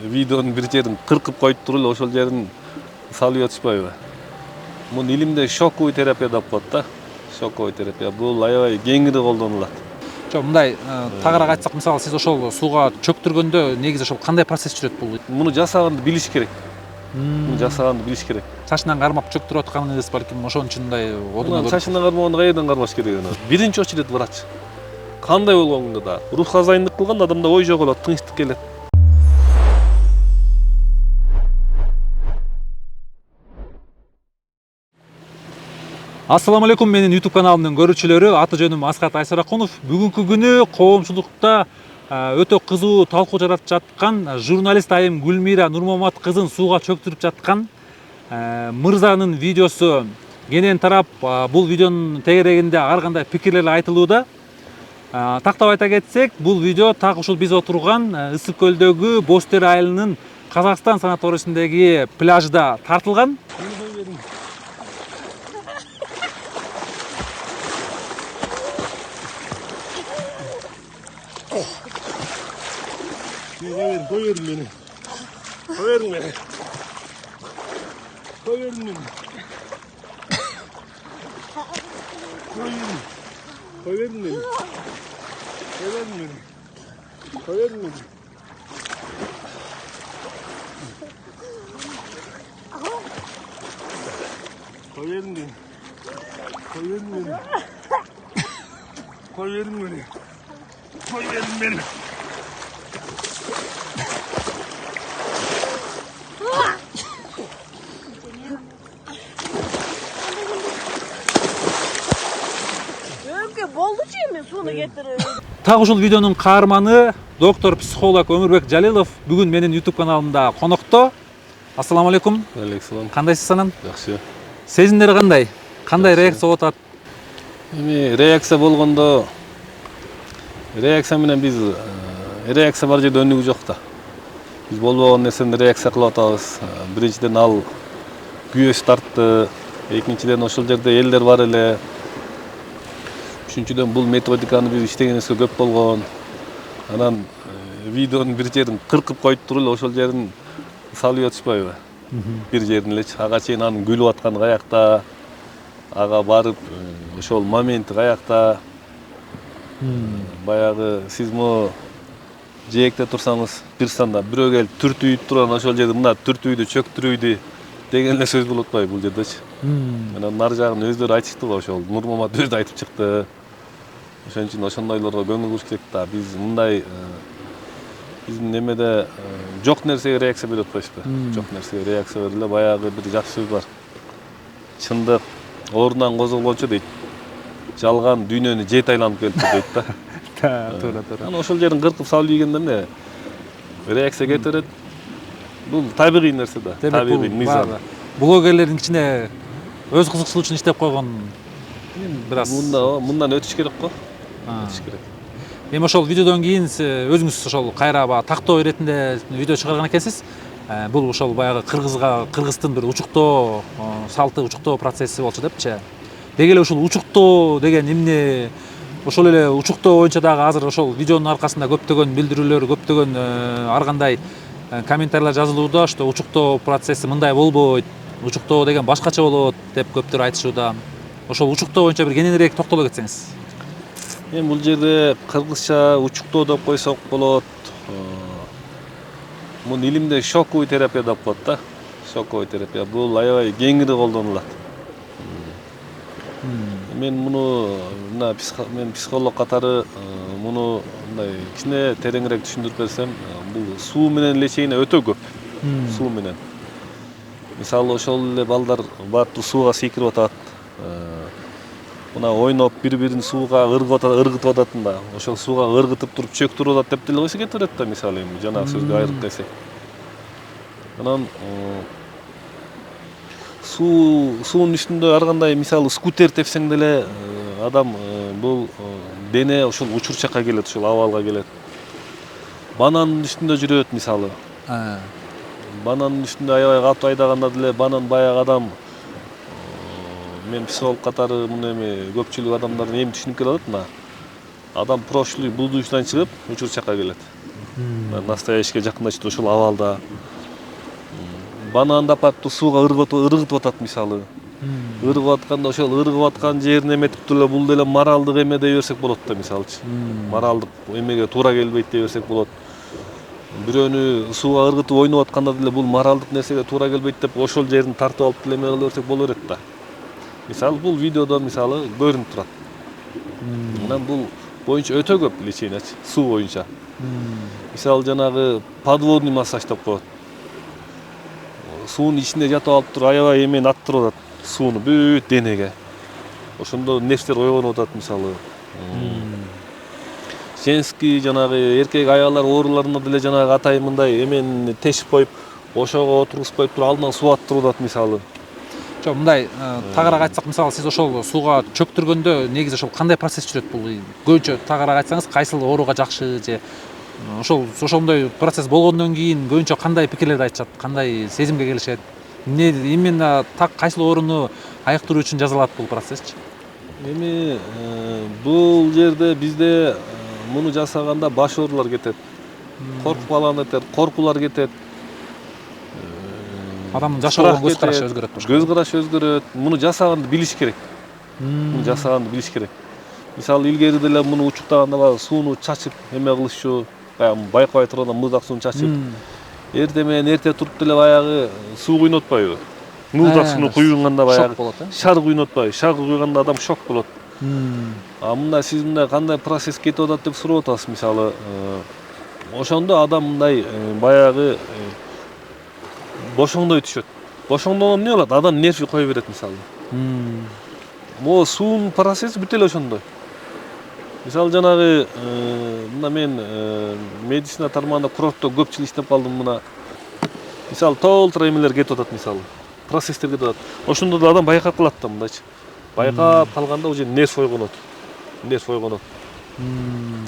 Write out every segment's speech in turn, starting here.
видеонун бир жерин кыркып коюп туруп эле ошол жерин салып атышпайбы? Муну илимде шоковый терапия деп коет да. Шоковый терапия бул аябай кеңири колдонулат. Жок, мындай тагыраак айтсак, мисалы сиз ошол сууга чөктүргөндө негизи ошол кандай процесс жүрөт бул? Муну жасаганды билиш керек. Муну жасаганды билиш керек. Чачынан кармап чөктүрүп атканыңыз балким ошон үчүн мындай ордуна көрүп. Чачынан кармаганда кайерден кармаш керек аны? Биринчи очередь врач. Кандай болгондо да рух хозяйындык кылганда адамда ой жоголот, тынчтык келет. Ассаламу алейкум, менин YouTube каналымдын көрүүчүлөрү. Аты жөнүм Асхат Айсаракунов. Бүгүнкү күнү коомчулукта өтө кызуу талкуу жаратып жаткан журналист айым Гүлмира Нурмамат кызын сууга чөктүрүп жаткан мырзанын видеосу кенен тарап, бул видеонун тегерегинде ар кандай пикирлер айтылууда. Тактап айта кетсек, бул видео так ушул биз отурган Ысык көлдөгү Бостер айылынын Казакстан санаторийсиндеги пляжда тартылган. Koyarım beni. Koyarım beni. Koyarım beni. Koyarım beni. Koyarım beni. Koyarım beni. Koyarım beni. Koyarım beni. Koyarım beni. Koyarım beni. Так ушул видеонун каарманы доктор психолог Өмүрбек Жалилов бүгүн менин YouTube каналымда конокто. Ассаламу алейкум. Алейкум. Кандайсыз анан? Жакшы. Сезимдери кандай? Кандай реакция болуп атат? Эми реакция болгондо реакция менен биз реакция бар жерде өнүгүү жок да. Биз болбогон нерсени реакция кылып атабыз. Биринчиден ал күйөөс тартты, экинчиден ошол жерде элдер бар эле. Үчүнчүдөн бул методиканы биз иштегенибизге көп болгон. Анан видеонун бир жерин кыркып коюп туруп эле ошол жерин салып атышпайбы? Бир жерин элечи. Ага чейин анын күлүп атканы каякта, ага барып ошол моменти каякта. Баягы сиз могу жээкте турсаңыз, бир станда бирөө келип түртүйүп турган ошол жерде мына түртүйдү, чөктүрүйдү деген эле сөз болуп атпайбы бул жердечи? Анан нар жагын өздөрү айтышты го, ошол Нурмамат өзү айтып чыкты. Ошон үчүн ошондойлорго көңүл буруш керек да. Биз мындай биздин немеде жок нерсеге реакция берип атпайбызбы? Жок нерсеге реакция берип эле баягы бир жакшы сөз бар. Чындык ордунан козголгончо дейт. Жалган дүйнөнү жет айланып келипти дейт да. Туура. Анан ошол жерин кыркып салып ийгенде эмне реакция кетирет. Бул табигый нерсе да. Табигый мыйзам. Блогерлердин ичине өз кызыкчылыгы үчүн иштеп койгон бир аз мындан өтүш керек го. Өтүш керек. Эми ошол видеодон кийин өзүңүз ошол кайра тактоо иретинде видео чыгарган экенсиз. Бул ошол баягы кыргыздын бир учуктоо салты, учуктоо процесси болчу депчи. Деги эле ушул учуктоо деген эмне? Ошол эле учуктоо боюнча дагы азыр ошол видеонун аркасында көптөгөн билдирүүлөр, көптөгөн ар кандай комментарийлер жазылууда, что учуктоо процесси мындай болбойт, учуктоо деген башкача болот деп көптөр айтышууда. Ошол учуктоо боюнча бир кененирээк токтоло кетсеңиз. Эми бул жерде кыргызча учуктоо деп койсок болот. Муну илимде шоковый терапия деп коет да. Шоковый терапия бул аябай кеңири колдонулат. Мен муну мен психолог катары муну мындай кичине тереңирээк түшүндүрүп берсем, бул суу менен лечение өтө көп. Суу менен. Мисалы ошол эле балдар баптуу сууга секирип атат. Мына ойноп бири-бирин сууга ыргытып атат да. Ошол сууга ыргытып туруп чөктүрүп атат деп деле койсо кетирет да, мисалы эми жанагы сөзгө айырып келсек. Анан суунун үстүндө ар кандай мисалы скутер тепсең деле адам бул дене ошол учур жакка келет, ошол абалга келет. Банандын үстүндө жүрөт мисалы. Банандын үстүндө аябай катуу айдаганда деле банан баягы адам мен психолог катары муну эми көпчүлүк адамдардын эми түшүнүп келип атат мына. Адам прошлый будущдан чыгып учур жакка келет. Настоящийге жакындашты ошол абалда. Бананды апарып сууга ыргытып атат мисалы. Ыргып атканда ошол ыргып аткан жерин эметип эле бул деле моралдык эме дей берсек болот да мисалчы. Моралдык эмеге туура келбейт дей берсек болот. Бирөөнү сууга ыргытып ойноп атканда деле бул моралдык нерсеге туура келбейт деп ошол жерин тартып алып деле эме кыла берсек боло берет да. Мисалы бул видеодо мисалы көрүнүп турат. Анан бул боюнча өтө көп лечениячы, суу боюнча. Мисалы жанагы подводный массаж деп коет. Суунун ичинде жатып алып туруп аябай эмени аттырып атат, сууну бүт денеге. Ошондо нервтер ойгонуп атат мисалы. Женский жанагы эркек аялдар ооруларына деле жанагы атайын мындай эмени тешип коюп, ошого отургузуп коюп туруп алдынан суу аттырып атат мисалы. Жок, мындай тагыраак айтсак, мисалы сиз ошол сууга чөктүргөндө негизи ошол кандай процесс жүрөт? Бул көбүнчө тагыраак айтсаңыз, кайсыл ооруга жакшы же ошондой процесс болгондон кийин көбүнчө кандай пикирлерди айтышат, кандай сезимге келишет? Именно так кайсыл ооруну айыктыруу үчүн жасалат бул процессчи? Эми бул жерде бизде муну жасаганда баш оорулар кетет. Коркуп калган кетет, коркуулар кетет. Адамдын жашоого көз карашы өзгөрөт. Көз карашы өзгөрөт. Муну жасаганды билиш керек. Муну жасаганды билиш керек. Мисалы илгери деле муну учуктаганда баягы сууну чачып эме кылышчу, баягы байкабай турганда муздак сууну чачып, эрте менен эрте туруп деле баягы суу куйнап атпайбы? Муздак сууну куюганда баягы шар куйнап атпайбы? Шар куйганда адам шок болот. Мындай сиз мындай кандай процесс кетип атат деп сурап атасыз мисалы. Ошондо адам мындай баягы бошоңдой түшөт. Бошоңдогон эмне болот? Адам нерви кое берет мисалы. Могу суунун процесси бүт эле ошондой. Мисалы жанагы мына мен медицина тармагында курортто көпчүлүк иштеп калдым мына. Мисалы толтура эмелер кетип атат мисалы. Процесстер кетип атат. Ошондо да адам байкап калат да мындайчы. Байкап калганда уже нерв ойгонот. Нерв ойгонот.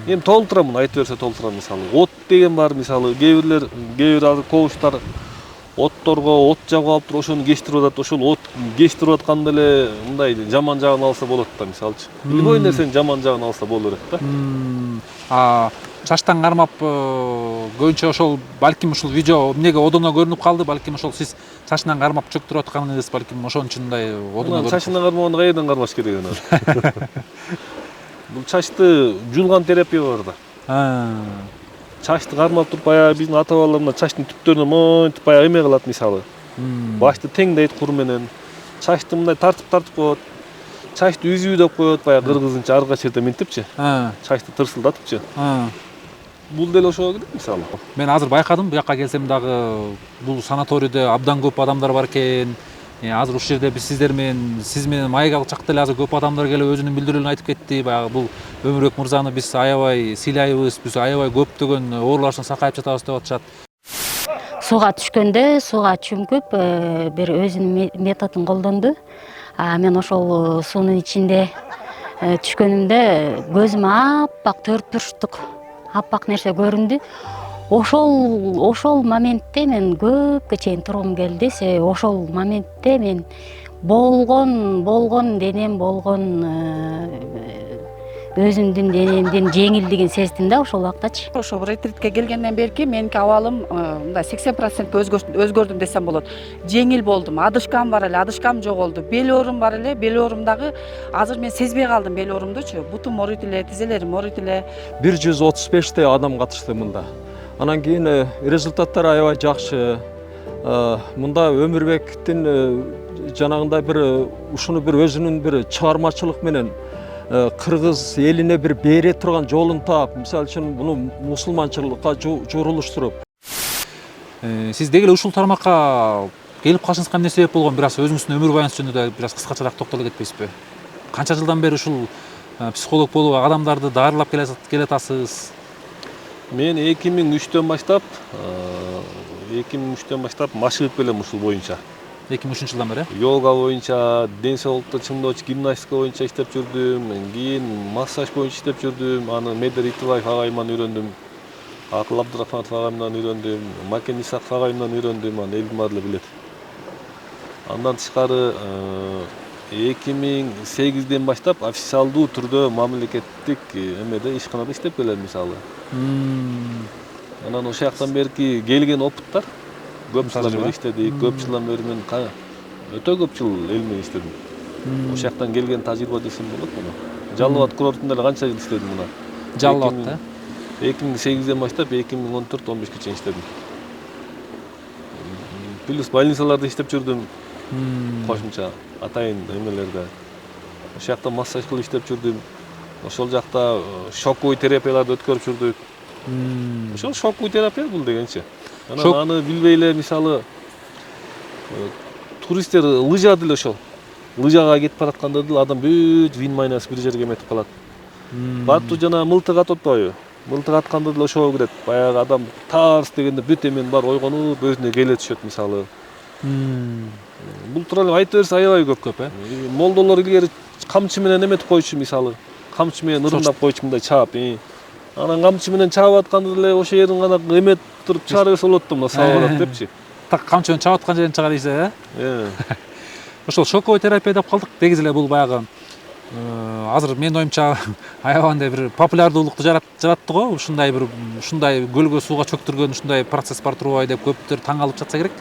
Эми толтура муну айтып берсе толтура мисалы. От деген бар мисалы. Кээ бир азыр коуштар отторго от жагып алып туруп ошону кечтирип атат. Ошол от кечтирип атканда эле мындай жаман жагын алса болот да мисалчы. Любой нерсенин жаман жагын алса боло берет да. Чачтан кармап көбүнчө ошол балким ушул видео эмнеге одоно көрүнүп калды, балким ошол сиз чачынан кармап чөктүрүп атканыңыз балким ошон үчүн мындай одоно көрүнүп. Чачынан кармаганда каерден кармаш керек анан? Бул чачты жулган терапия бар да. Чачты кармап туруп баягы биздин ата бабалар мына чачтын түптөрүнө монтип баягы эме кылат мисалы. Башты теңдейт кур менен. Чачты мындай тартып коет. Чачты үзүү деп коет баягы кыргызынча арга черде минтипчи. Чачты тырсылдатыпчы. Бул деле ошого келет мисалы. Мен азыр байкадым, буякка келсем дагы бул санаторийде абдан көп адамдар бар экен. Азыр ушул жерде биз сиз менен маек алчак деле азыр көп адамдар келип өзүнүн билдирүүлөрүн айтып кетти. Баягы бул Өмүрбек мырзаны биз аябай сыйлайбыз, биз аябай көптөгөн оорулардан сакайып жатабыз деп атышат. Сууга түшкөндө, сууга чүмкүп бир өзүнүн методун колдонду. Мен ошол суунун ичинде түшкөнүмдө көзүмө аппак 4 бурчтук аппак нерсе көрүндү. Ошол моментте мен көпкө чейин тургум келди. Ошол моментте мен болгон денем өзүмдүн денемдин жеңилдигин сездим да ошол убактачы. Ошол ретритке келгенден берки меники абалым мындай 80% өзгөрдүм десем болот. Жеңил болдум, адышкам бар эле, адышкам жоголду. Бел оорум бар эле, бел оорум дагы азыр мен сезбей калдым бел оорумдучу. Бутум ооруйт эле, тизелерим ооруйт эле. 135 адам катышты мында. Анан кийин результаттар аябай жакшы. Мында Өмүрбектин жанагындай бир ушуну бир өзүнүн бир чыгармачылык менен кыргыз элине бир бере турган жолун таап, мисалы үчүн буну мусулманчылыкка журулуштуруп. Сиз деги эле ушул тармакка келип калышыңызга эмне себеп болгон? Бир аз өзүңүздүн өмүр баяныңыз жөнүндө да бир аз кыскачараак токтоло кетпейсизби? Канча жылдан бери ушул психолог болуп адамдарды дарылап келатасыз? Мен 2003-төн баштап машыгып келем ушул боюнча. 2003-жылдан бери? Йога боюнча, ден соолукту чыңдоочу гимнастика боюнча иштеп жүрдүм. Кийин массаж боюнча иштеп жүрдүм. Аны Медер Итибаев агайымдан үйрөндүм. Акыл Абдырахманов агайымдан үйрөндүм. Макен Исаков агайымдан үйрөндүм. Аны элдин баары эле билет. Андан тышкары 2008-ден баштап официалдуу түрдө мамлекеттик эмеде ишканада иштеп келем мисалы. Анан ошол жактан берки келген опыттар көп жылдан Тажрыйба. бeri иштедик, көп жылдан бeri мен өтө көп жыл эл менен иштедим. Ошол жактан келген тажрыйба десем болот муну. Жалал Абад курортунда эле канча жыл иштедим мына. Жалал Абадта. 2008'den başlap 2014-15 чейин иштедим. Плюс больницаларда иштеп жүрдүм. Кошумча атайын эмелерде. Ошол жакта массаж кылып иштеп жүрдүм. Ошол жакта шоковый терапияларды өткөрүп жүрдүк. Ошол шоковый терапия бул дегенчи. Анан аны билбей эле мисалы туристтер лыжа деле ошол. Лыжага кетип баратканда деле адам бүт вин майнасы бир жерге эметип калат. Батту жана мылтык атып атпайбы? Мылтык атканда деле ошого кирет. Баягы адам тарс дегенде бүт эмен бар ойгонуп өзүнө келе түшөт мисалы. Бул тууралуу айтып берсе аябай көп э. Молдолор илгери камчы менен эметип койчу мисалы. Камчы менен ырымдап койчу мындай чаап. Анан камчы менен чаап атканда деле ошол жерин гана эметип туруп чыгара берсе болот да мына сабап депчи. Так камчы менен чаап аткан жерин чыгара ийсе э. Ошол шоковый терапия деп калдык. Негизи эле бул баягы азыр менин оюмча аябай андай бир популярдуулукту жаратты го. Ушундай көлгө сууга чөктүргөн ушундай процесс бар турбайбы деп көптөр таң калып жатса керек.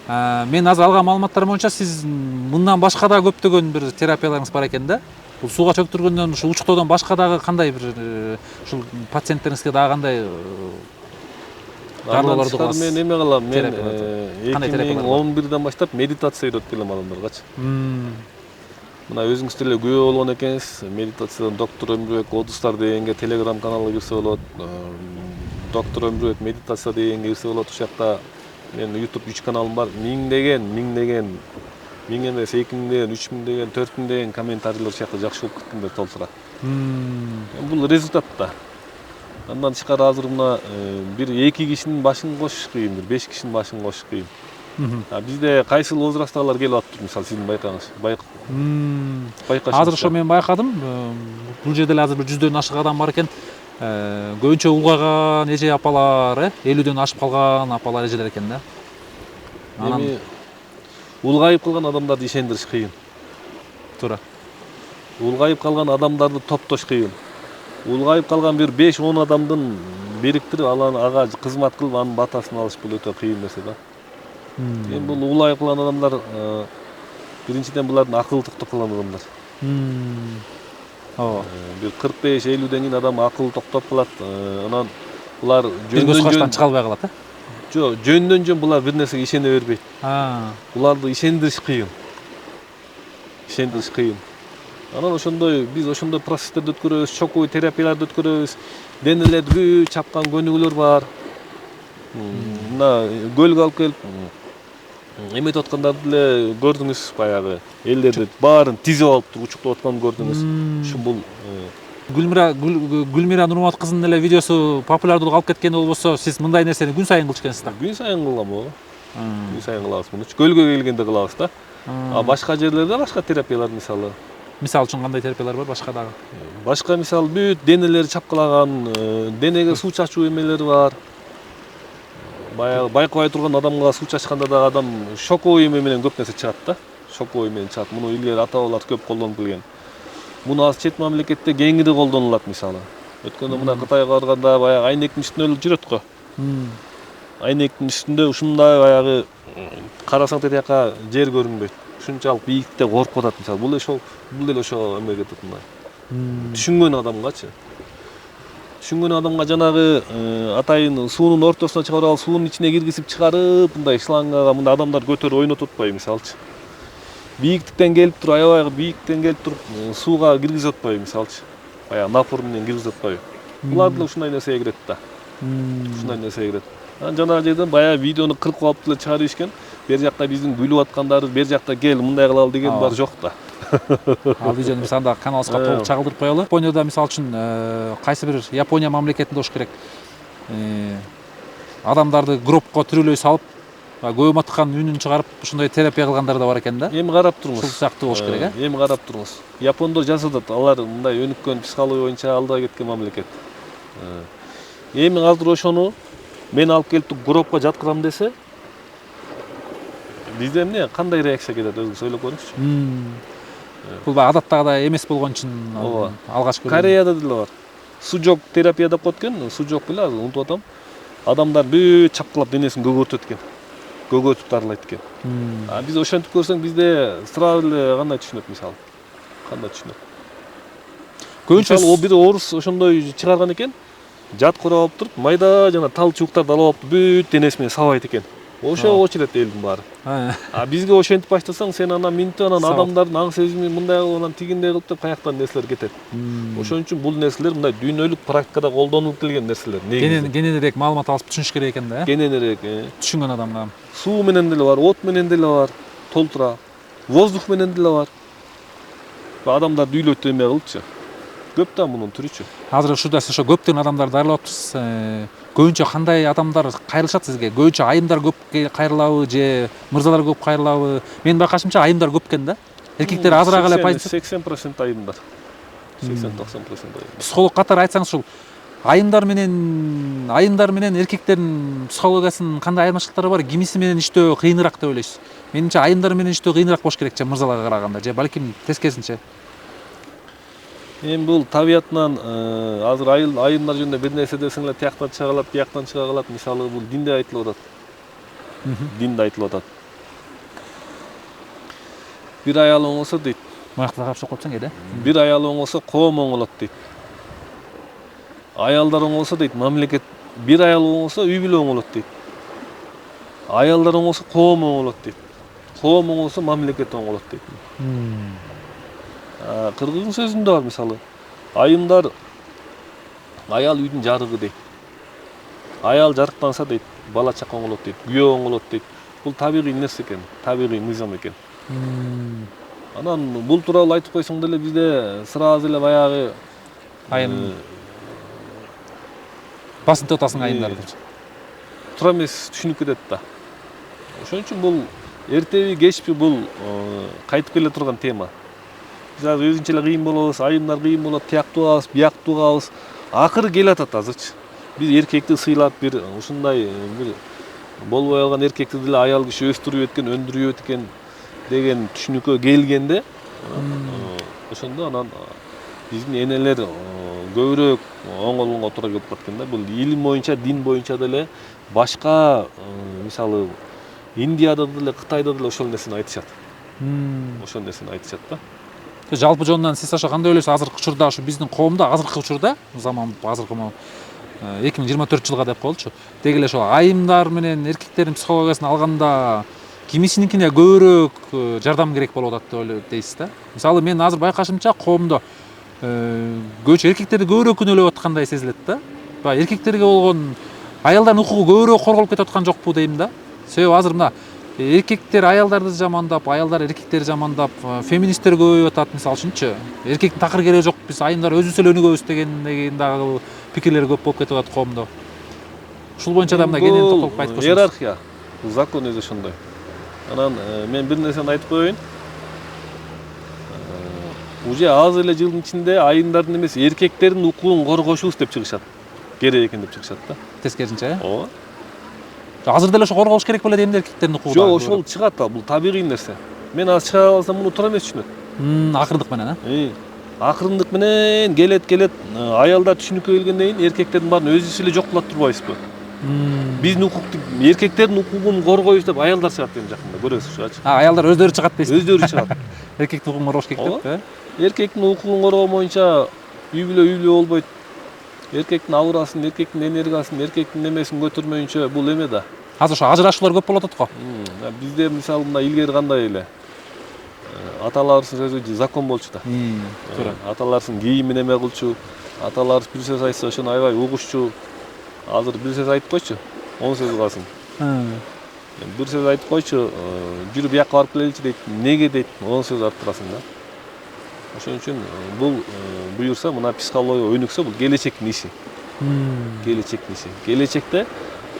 Мен азыр алган маалыматтарым боюнча сиз мындан башка да көптөгөн бир терапияларыңыз бар экен да. Бул сууга чөктүргөндөн, ушу учуктоодон башка дагы кандай бир ушул пациенттериңизге дагы кандай жардарларды кыласыз? Мен эме кылам, мен 2011'den баштап медитация үйрөтүп келем адамдаргачы. Мына өзүңүз деле күбө болгон экенсиз. Медитациядан доктор Өмүрбек Одустар дегенге телеграм каналга кирсе болот. Доктор Өмүрбек медитация дегенге кирсе болот. Ошол жакта мен YouTube 3 каналым бар. Миң эмес 2000 деген, 3000 деген, 4000 деген комментарийлер ошол жакта жакшы болуп кеткендер толтура. Бул результат да. Андан тышкары азыр мына бир 2 кишинин башын кошуш кыйын, 5 кишинин башын кошуш кыйын. Бизде кайсыл возрасттагылар келип атыптыр, мисалы сиздин байкагыңыз. Азыр ошо мен байкадым. Бул жерде эле азыр бир 100дөн ашык адам бар экен. Көбүнчө улгайган эже апалар, 50дөн ашып калган апалар эжелер экен да. Эми улгайып калган адамдарды ишендириш кыйын. Туура. Улгайып калган адамдарды топтош кыйын. Улгайып калган бир 5-10 адамдын бириктирип ага кызмат кылып анын батасын алыш бул өтө кыйын нерсе да. Эми бул улгайып калган адамдар биринчиден булардын акылы токтоп калган адамдар. Бир 45-50ден кийин адам акылы токтоп калат. Анан булар жөн чыга албай калат, Жок, жөндөн булар бир нерсеге ишене бербейт. Буларды ишендириш кыйын. Анан ошондой биз ошондой процесстерди өткөрөбүз, шоковый терапияларды өткөрөбүз. Денелерди бүт чапкан көнүгүүлөр бар. Мына көлгө алып келип эметип аткандарды деле көрдүңүз баягы. Элдерди баарын тизип алып туруп учуктап атканын көрдүңүз. Ушу бул Гүлмира Нурмат кызынын эле видеосу популярдуулук алып кеткен болбосо, сиз мындай нерсени күн сайын кылчу экенсиз да? Күн сайын кылам го. Күн сайын кылабыз муну. Көлгө келгенде кылабыз да. Башка жерлерде башка терапиялар мисалы. Мисалы үчүн кандай терапиялар бар башка дагы? Башка мисалы бүт денелери чапкылаган, денеге суу чачуу эмелери бар. Баягы байкабай турган адамга суу чачканда да адам шоковый эме менен көп нерсе чыгат да. Шоковый менен чыгат. Муну илгери ата-бабалар көп колдонуп келген. Муну азыр чет мамлекетте кеңири колдонулат мисалы. Өткөндө мына Кытайга барганда баягы айнектин үстүндө эле жүрөт го. Айнектин үстүндө ушундай баягы карасаң тетияка жер көрүнбөйт. Ушунчалык бийиктикте коркуп атат мисалы. Бул эле ошо эме кетет мындай. Түшүнгөн адамгачы. Түшүнгөн адамга жанагы атайын суунун ортосуна чыгарып алып, суунун ичине киргизип чыгарып, мындай шлангага мында адамдар көтөрүп ойнотуп атпайбы мисалчы. Бийиктиктен келип туруп, аябай бийиктиктен келип туруп, сууга киргизип атпайбы мисалчы. Баягы напор менен киргизип атпайбы. Булар деле ушундай нерсеге кирет да. Ушундай нерсеге кирет. Анан жанагы жерден баягы видеону кыркып алып деле чыгарып ишкен. Бер жакта биздин күлүп аткандарыбыз, бер жакта кел мындай кылалы деген бар жок да. Ал видеону биз анда каналыбызга толук чагылдырып коелу. Японияда мисалы үчүн кайсы бир Япония мамлекетинде болуш керек. Адамдарды гробко түрөлөй салып, көбөм аткан үнүн чыгарып, ушундай терапия кылгандар да бар экен да. Эми карап туруңуз. Ушул сыяктуу болуш керек, Эми карап туруңуз. Япондор жасатат, алар мындай өнүккөн психология боюнча алда кеткен мамлекет. Эми азыр ошону мен алып келип гробко жаткырам десе, бизде эмне кандай реакция кетет өзүңүз ойлоп көрүңүзчү. Бул баягы адаттагыдай эмес болгон үчүн алгач көргөн. Кореяда деле бар. Сужок терапия деп коет экен. Сужок беле азыр унутуп атам. Адамдар бүт чапкылап денесин көгөртөт экен. Көгөртүп дарылайт экен. Биз ошентип көрсөң бизде сразу эле кандай түшүнөт мисалы. Кандай түшүнөт? Көбүнчө Мисалы, бир орус ошондой чыгарган экен. Жат курап алып туруп, майда жана тал чубуктарды алып алып бүт денеси менен сабайт экен. Ошого очурат элдин баары. Бизге ошентип баштасаң, сен анан минтип анан адамдардын аң сезими мындай кылып, анан тигиндей кылып деп каяктан нерселер кетет. Ошон үчүн бул нерселер мындай дүйнөлүк практикада колдонулуп келген нерселер. Кененирээк маалымат алып түшүнүш керек экен да. Кененирээк. Түшүнгөн адамга. Суу менен деле бар, от менен деле бар, толтура. Воздух менен деле бар. Адамдар дүйлөт эме кылчу. Көп да мунун түрүчү. Азыр ушурда сиз ошо көптөгөн адамдарды дайрлап атыпсыз. Көбүнчө кандай адамдар кайрылышат сизге? Көбүнчө айымдар көп кайрылабы же мырзалар көп кайрылабы? Менин байкашымча айымдар көп экен да. Эркектер азыраак эле пайыз. 80% айымдар. 80-90% айымдар. Психолог катары айтсаңыз ушул айымдар менен эркектердин психологиясынын кандай айырмачылыктары бар? Кимиси менен иштөө кыйыныраак деп ойлойсуз? Менимче айымдар менен иштөө кыйыныраак болуш керек же мырзаларга караганда же балким тескерисинче. Бул табиятынан азыр айымдар жөнүндө бир нерсе десең эле тияктан чыга калат, бияктан чыга калат. Мисалы, бул динде айтылып атат. Динде айтылып атат. Бир аял оңосо дейт. Маяктарга капшап коюпсаң эде. Бир аял оңосо коом оңолот дейт. Аялдар оңолсо дейт, мамлекет. Бир аял оңолсо үй бүлө оңолот дейт. Аялдар оңолсо коом оңолот дейт. Коом оңолсо мамлекет оңолот дейт. Кыргыздын сөзүндө бар мисалы. Айымдар аял үйдүн жарыгы дейт. Аял жарыктанса дейт, бала чака оңолот дейт, күйөө оңолот дейт. Бул табигый нерсе экен, табигый мыйзам экен. Анан бул тууралуу айтып койсоң деле бизде сразу эле баягы Айым басынтып атасың айымдарды. Туура эмес түшүнүп кетет да. Ошон үчүн бул эртеби кечпи бул кайтып келе турган тема. Биз азыр өзүнчө эле кыйын болобуз, айымдар кыйын болот, тияктуубыз, бияктуугабыз. Акыры келатат азырчы. Биз эркекти сыйлап бир ушундай бир болбой калган эркекти деле аял киши өстүрүп экен, өндүрүп экен деген түшүнүккө келгенде, ошондо анан биздин энелер көбүрөөк оңолгонго туура келип калат экен да. Бул илим боюнча, дин боюнча деле башка мисалы Индияда деле, Кытайда деле ошол нерсени айтышат. Ошол нерсени айтышат да. Жалпы жонунан сиз ошо кандай ойлойсуз? Азыркы учурда ушу биздин коомдо азыркы учурда заман азыркы 2024 жылга деп коелучу. Деги эле ошо айымдар менен эркектердин психологиясын алганда кимисиникине көбүрөөк жардам керек болуп атат деп ойлойт дейсиз да. Мисалы мен азыр байкашымча коомдо көбүнчө эркектерди көбүрөөк күнөөлөп аткандай сезилет да. Баягы эркектерге болгон аялдардын укугу көбүрөөк корголуп кетип аткан жокпу дейм да. Себеби азыр мына эркектер аялдарды жамандап, аялдар эркектерди жамандап, феминисттер көбөйүп атат мисалы үчүнчү. Эркектин такыр кереги жок, биз айымдар өзүбүз эле өнүгөбүз деген дагы пикирлер көп болуп кетип атат коомдо. Ушул боюнча да мына кенен токтолуп айтып койсоңуз. Иерархия, закон өзү ошондой. Анан мен бир нерсени айтып коеюн. Уже аз эле жылдын ичинде айымдардын эмес, эркектердин укугун коргошубуз деп чыгышат. Керек экен деп чыгышат да. Тескерисинче, Ооба. азыр деле ошо корголуш керек беле дейм да эркектердин укугу. Жок, ошол чыгат да, бул табигый нерсе. Мен азыр чыга калсам муну туура эмес түшүнөт. Акырындык менен, Акырындык менен келет, аялдар түшүнүккө келгенден кийин эркектердин баарын өзүбүз эле жок кылат турбайбызбы? Биздин укукту, эркектердин укугун коргойбуз деп аялдар чыгат дейм жакында, көрөсүз ушачы. Аялдар өздөрү чыгат дейсиз. Өздөрү чыгат. Эркектин укугун коргош керек деп. Эркектин укугун коргомоюнча үй бүлө болбойт. Эркектин аурасын, эркектин энергиясын, эркектин немесин көтөрмөйүнчө бул эме да. Азыр ошо ажырашуулар көп болуп атат го. Бизде мисалы мына илгери кандай эле аталарыбыздын сөзү закон болчу да. Туура. Аталарыбыздын кийимин эме кылчу, аталарыбыз бир сөз айтса ошону аябай угушчу. Азыр бир сөз айтып койчу, 10 сөз калсын. Бир сөз айтып койчу, жүрүп бияка барып келеличи дейт. Неге дейт, 10 сөз арттырасың да. Ошон үчүн бул буюрса мына психология өнүксө бул келечектин иши. Келечектин иши. Келечекте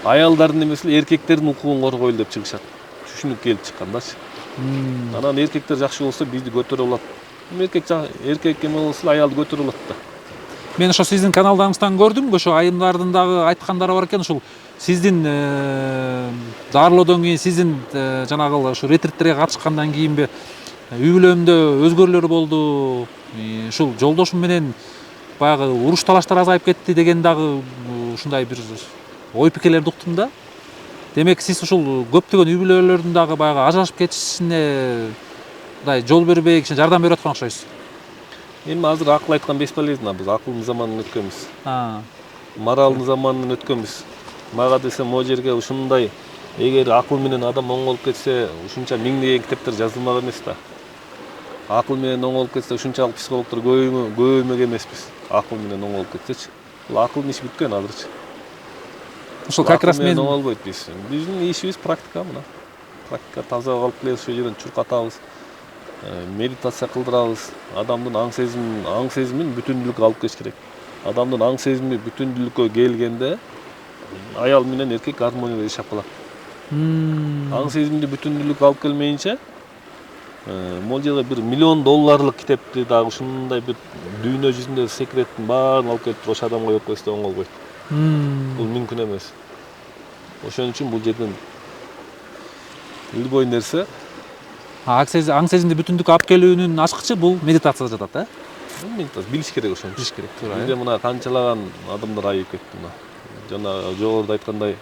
аялдардын эмес эле эркектердин укугун коргойлу деп чыгышат. Түшүнүк келип чыккандачы. Анан эркектер жакшы болсо бизди көтөрө алат. Эркек эме болсо аялды көтөрө алат да. Мен ошо сиздин каналдарыңыздан көрдүм, ошо айымдардын дагы айткандары бар экен, ушул сиздин дарылоодон кийин, сиздин жанагы ушу ретриттерге катышкандан кийинби үй бүлөмдө өзгөрүүлөр болду. Ушул жолдошум менен баягы уруш талаштар азайып кетти деген дагы ушундай бир ой пикирлерди уктум да. Демек сиз ушул көптөгөн үй бүлөлөрдүн дагы баягы ажырашып кетишине мындай жол бербей кичине жардам берип аткан окшойсуз. Эми азыр акыл айткан бесполезно, биз акылдын заманынан өткөнбүз. А, Моралдын заманынан өткөнбүз. Мага десем могу жерге ушундай эгер акыл менен адам оңолуп кетсе, ушунча миңдеген китептер жазылмак эмес да. Акыл менен оңолуп кетсе, ушунчалык психологдор көбөймөк эмеспиз. Акыл менен оңолуп кетсечи. Бул акылдын иши бүткөн азырчы. ушул как раз мен оңолбойт биз. Биздин ишибиз практика мына. Практика таза калып келебиз, ошол жерден чуркатабыз. Медитация кылдырабыз. Адамдын аң сезимин бүтүндүүлүккө алып келиш керек. Адамдын аң сезими бүтүндүүлүккө келгенде аял менен эркек гармонияда жашап калат. Аң сезимди бүтүндүүлүккө алып келмейинче могу жерге $1 миллион китепти дагы ушундай бир дүйнө жүзүндө секреттин баарын алып келип ошол адамга берип койсо оңолбойт. Бул мүмкүн эмес. Ошон үчүн бул жерден любой нерсе аң сезимди бүтүндүккө алып келүүнүн ачкычы бул медитацияда жатат, э? Медитация билиш керек ошон. Билиш керек, туура. Бизде мына канчалаган адамдар айып кетти мына. Жана жогоруда айткандай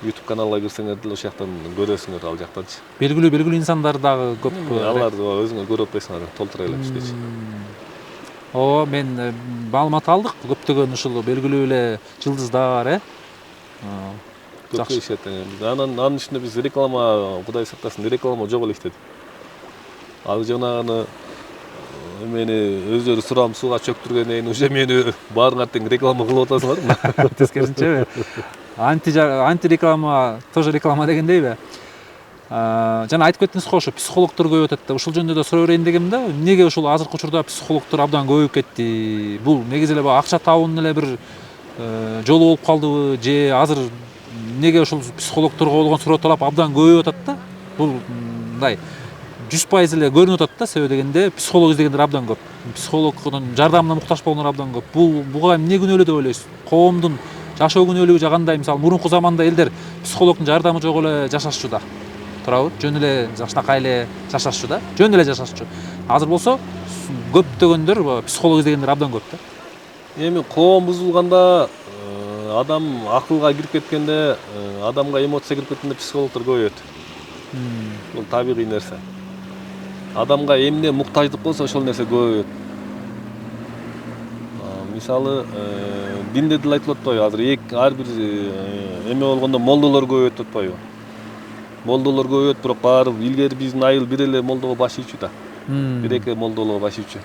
YouTube каналга кирсеңер деле ошол жактан көрөсүңөр ал жактанчы. Белгилүү инсандар дагы көп. Аларды өзүңөр көрүп атпайсыңар, толтура эле түшкөчү. Ооба, мен маалымат алдык. Көптөгөн ушул белгилүү эле жылдыздар, э? Көпкө иштеттик. Анын ичинде биз реклама, Кудай сактасын, реклама жок эле иштедик. Ал жанагы мени өздөрү сурам сууга чөктүргөндөн кийин уже мени баарыңар тең реклама кылып атасыңарбы? Тескерисинчеби? Анти реклама, тоже реклама дегендейби? Жана айтып кеттиңиз го, ошо психологдор көбөйүп атат да. Ушул жөнүндө да сурай берейин дегем да. Эмнеге ушул азыркы учурда психологдор абдан көбөйүп кетти? Бул негизи эле акча табуунун эле бир жолу болуп калдыбы? Же азыр эмнеге ушул психологдорго болгон суроо талап абдан көбөйүп атат да? Бул мындай 100% эле көрүнүп атат да. Себеби дегенде психолог издегендер абдан көп. Психологдун жардамына муктаж болгондор абдан көп. Буга эмне күнөөлүү деп ойлойсуз? Коомдун жашоо күнөөлүгү жагандай? Мисалы мурунку заманда элдер психологдун жардамы жок эле жашашчу да. Туурабы? Жөн эле жакшынакай эле жашашчу да. Жөн эле жашашчу. Азыр болсо көптөгөндөр психолог издегендер абдан көп да. Эми коом бузулганда, адам акылга кирип кеткенде, адамга эмоция кирип кеткенде психологдор көбөйөт. Бул табигый нерсе. Адамга эмне муктаждык болсо ошол нерсе көбөйөт. Мисалы, динде деле айтылып атпайбы, азыр ар бир эме болгондо молдолор көбөйөт деп атпайбы? Молдолор көбөйөт, бирок баары илгери биздин айыл бир эле молдого баш ийчү да. Бир-эки молдолого баш ийчү.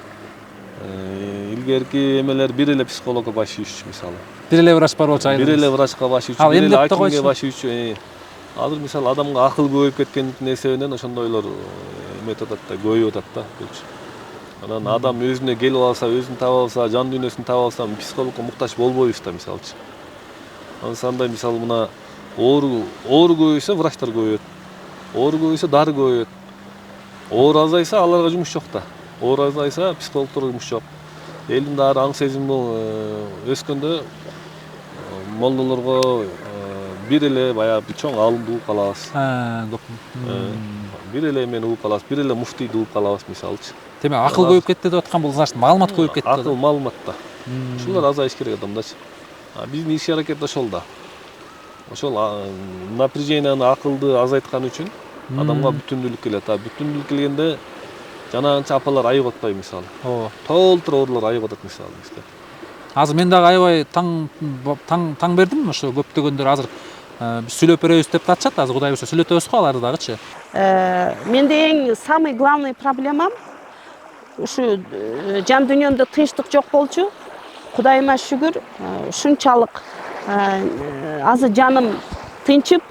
Илгерки эмелер бир эле психологко баш ийчү мисалы. Бир эле врач бар болчу айыл. Бир эле врачка баш ийчү, бир эле акимге баш ийчү. Азыр мисалы адамга акыл көбөйүп кеткендин эсебинен ошондойлор эметип атат да, көбөйүп атат да. Анан адам өзүнө келип алса, өзүн таап алса, жан дүйнөсүн таап алса, психологко муктаж болбойбуз да мисалчы. Ансандай мисалы мына оору көбөйсө врачтар көбөйөт. Оору көбөйсө дары көбөйөт. Оору азайса аларга жумуш жок да. Оору азайса психологдорго жумуш жок. Элдин дары аң сезими өскөндө молдолорго бир эле баягы чоң алымды угуп калабыз. Бир эле эмени угуп калабыз, бир эле муфтийди угуп калабыз мисалчы. Демек акыл көбөйүп кетти деп аткан бул значит маалымат көбөйүп кетти. Акыл, маалымат да. Ушулар азайыш керек адамдачы. Биздин иш аракет ошол да. Ошол напряженияны, акылды азайткан үчүн адамга бүтүндүүлүк келет. Бүтүндүүлүк келгенде жанагынча апалар айыгып атпайбы мисалы. Ооба. Толтур оорулар айыгып атат мисалы бизде. Азыр мен дагы аябай таң бердим. Ошо көптөгөндөр азыр сүйлөп беребиз деп атышат. Азыр Кудай буйрса сүйлөтөбүз го аларды дагычы. Менде эң самый главный проблемам ушу жан дүйнөмдө тынчтык жок болчу. Кудайыма шүгүр, ушунчалык азыр жаным тынчып,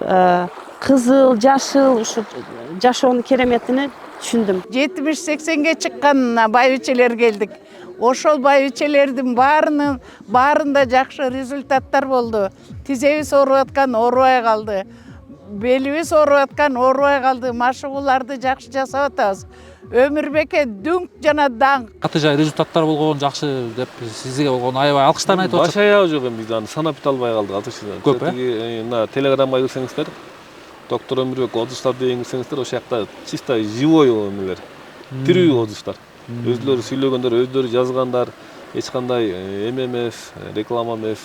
кызыл, жашыл ушу жашоонун кереметини түшүндүм. 70-80ге чыккан байбичелер келдик. Ошол байбичелердин баарында жакшы результаттар болду. Тизебиз ооруп аткан оорубай калды. Белибиз ооруп аткан оорубай калды. Машыгууларды жакшы жасап атабыз. Өмүрбекке дүңк жана даңк. Каты жай результаттар болгон жакшы деп сизге болгон аябай алкыштарын айтып атышат. Баш аягы жок эми биз аны санап бите албай калдык азырчы. Көп, мына телеграмга кирсеңиздер, доктор Өмүрбек отзывдар деген кирсеңиздер, ошол жакта чисто живой эмелер. Тирүү отзывдар. Өздөрү сүйлөгөндөр, өздөрү жазгандар, эч кандай эме эмес, реклама эмес.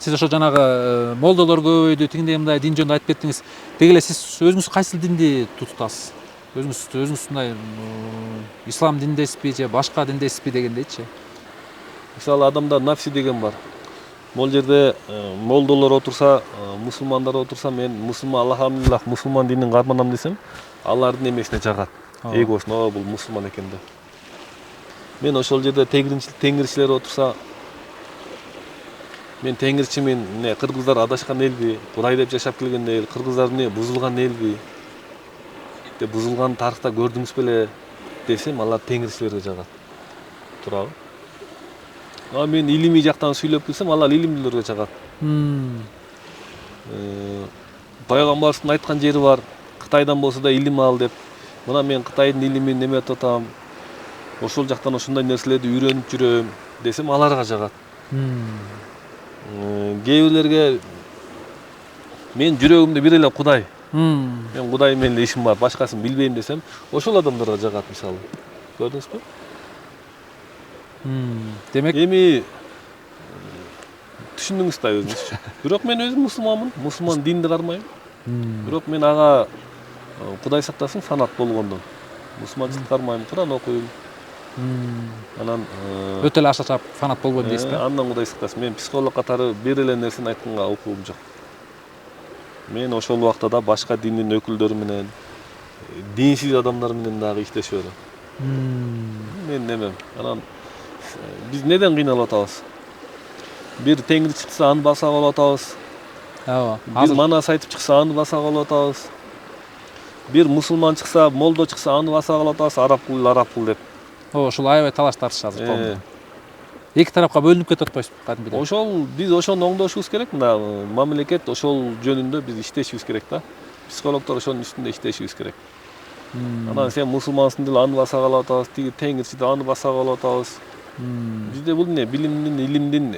Сиз ошо жанагы молдолор көбөйдү, тигиндей мындай дин жөнүндө айтып кеттиңиз. Деги эле сиз өзүңүз кайсыл динди тутасыз? Өзүңүз мындай ислам диндесизби же башка диндесизби дегендейчи? Мисалы адамда нафси деген бар. Могул жерде молдолор отурса, мусулмандар отурса, мен мусулман, алхамдулиллах, мусулман динин карманам десем, алардын эмесине жагат. Эгосуна, бул мусулман экен деп. Мен ошол жерде теңирчилер отурса, мен теңирчимин, кыргыздар адашкан элби, Кудай деп жашап келген эл, кыргыздар бузулган элби деп бузулган тарыхта көрдүңүз беле десем, алар теңирчилерге жагат. Туурабы? Мен илимий жактан сүйлөп келсем, алар илимдүүлөргө жагат. Пайгамбарыбыздын айткан жери бар, Кытайдан болсо да илим ал деп. Мына мен Кытайдын илимин неметип атам. Ошол жактан ошондой нерселерди үйрөнүп жүрөм десем, аларга жагат. Кээ бирлерге мен жүрөгүмдө бир эле Кудай. Мен Кудай менен эле ишим бар, башкасын билбейм десем, ошол адамдарга жагат мисалы. Көрдүңүзбү? Демек, Эми түшүндүңүз да өзүңүз. Бирок мен өзүм мусулманмын, мусулман динди кармайм. Бирок мен ага Кудай сактасын фанат болгондон. Мусулманчылыкты кармайм, Куран окуйм. Анан өтө эле ашачап фанат болбойм дейсизби? Андан Кудай сактасын. Мен психолог катары бир эле нерсени айтканга укугум жок. Мен ошол убакта да башка диндин өкүлдөрү менен, динсиз адамдар менен дагы иштешип берем. Мен немем. Анан биз неден кыйналып атабыз? Бир теңир чыкса аны баса калып атабыз. Ооба. Бир манас айтып чыкса аны баса калып атабыз. Бир мусулман чыкса, молдо чыкса аны баса калып атабыз, араб кыл деп. Ошол аябай талаш тартыш азыр коомдо. Эки тарапка бөлүнүп кетип атпайсызбы кадимгидей? Ошол биз ошону оңдошубуз керек. Мына мамлекет ошол жөнүндө биз иштешибиз керек да. Психологдор ошонун үстүндө иштешибиз керек. Анан сен мусулмансың деп аны баса калып атабыз, тиги теңирчи деп аны баса калып атабыз. Бизде бул билимдин, илимдин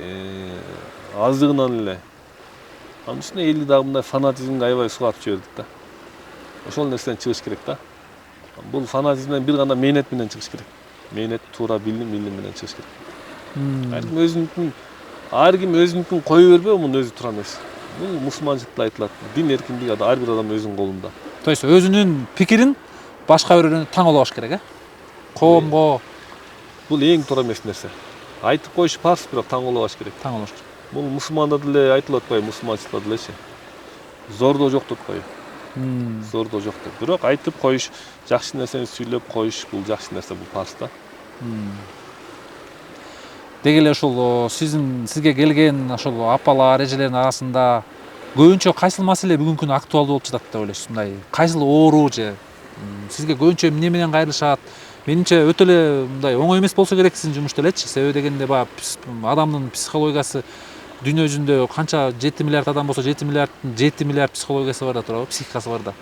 аздыгынан эле. Анын үстүнө элди дагы мындай фанатизмге аябай сугатып жибердик да. Ошол нерседен чыгыш керек да. Бул фанатизмден бир гана мээнет менен чыгыш керек. Мээнет, туура билим менен чыгыш керек. Ар ким өзүнүкүн кое бербей, мунун өзү туура эмес. Бул мусулманчылыкта айтылат. Дин эркиндиги ар бир адам өзүнүн колунда. То есть өзүнүн пикирин башка бирөөнү таң албаш керек, коомго. Бул эң туура эмес нерсе. Айтып коюш парз, бирок таң албаш керек. Таң албаш керек. Бул мусулмандарда деле айтылып атпайбы, мусулманчылыкта делечи. Зордо жок деп атпайбы. Зордо жок деп. Бирок айтып коюш, жакшы нерсени сүйлөп коюш, бул жакшы нерсе, бул парз да. Деги эле ушул сизге келген ошол апалар, эжелердин арасында көбүнчө кайсыл маселе бүгүнкү күндө актуалдуу болуп жатат деп ойлойсуз? Мындай кайсыл оору же сизге көбүнчө эмне менен кайрылышат? Менимче өтө эле мындай оңой эмес болсо керек сиздин жумушта элечи. Себеби дегенде баягы адамдын психологиясы дүйнө жүзүндө канча 7 миллиард адам болсо 7 миллиард психологиясы бар да, туурабы? Психикасы бар да.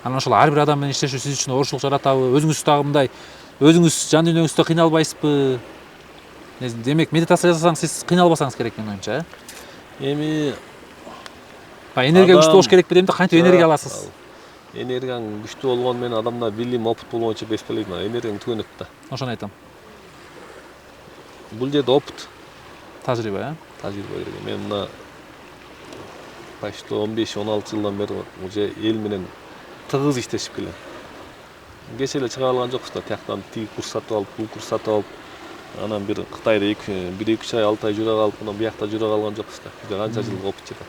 Анан ошол ар бир адам менен иштешүү сиз үчүн оорчулук жаратабы? Өзүңүз дагы мындай өзүңүз жан дүйнөңүздө кыйналбайсызбы? Демек, медитация жасасаңыз сиз кыйналбасаңыз керек менин оюмча, Эми энергия күчтүү болуш керекпи дейм да, кантип энергия аласыз? Энергияң күчтүү болгону менен адамда билим, опыт болгончо беспелейт. Энергияң түгөнөт да. Ошону айтам. Бул жерде опыт, Тажрыйба, тажрыйба керек. Мен мына почти 15-16 жылдан бери уже эл менен тыгыз иштешип келем. Кече эле чыга алган жокпуз да, тияктан тиги курс сатып алып, бул курс сатып алып, анан бир Кытайда 1-2 ай 6 ай жүрө калып, анан буякта жүрө калган жокпуз да. Бизде канча жыл опыт жетет.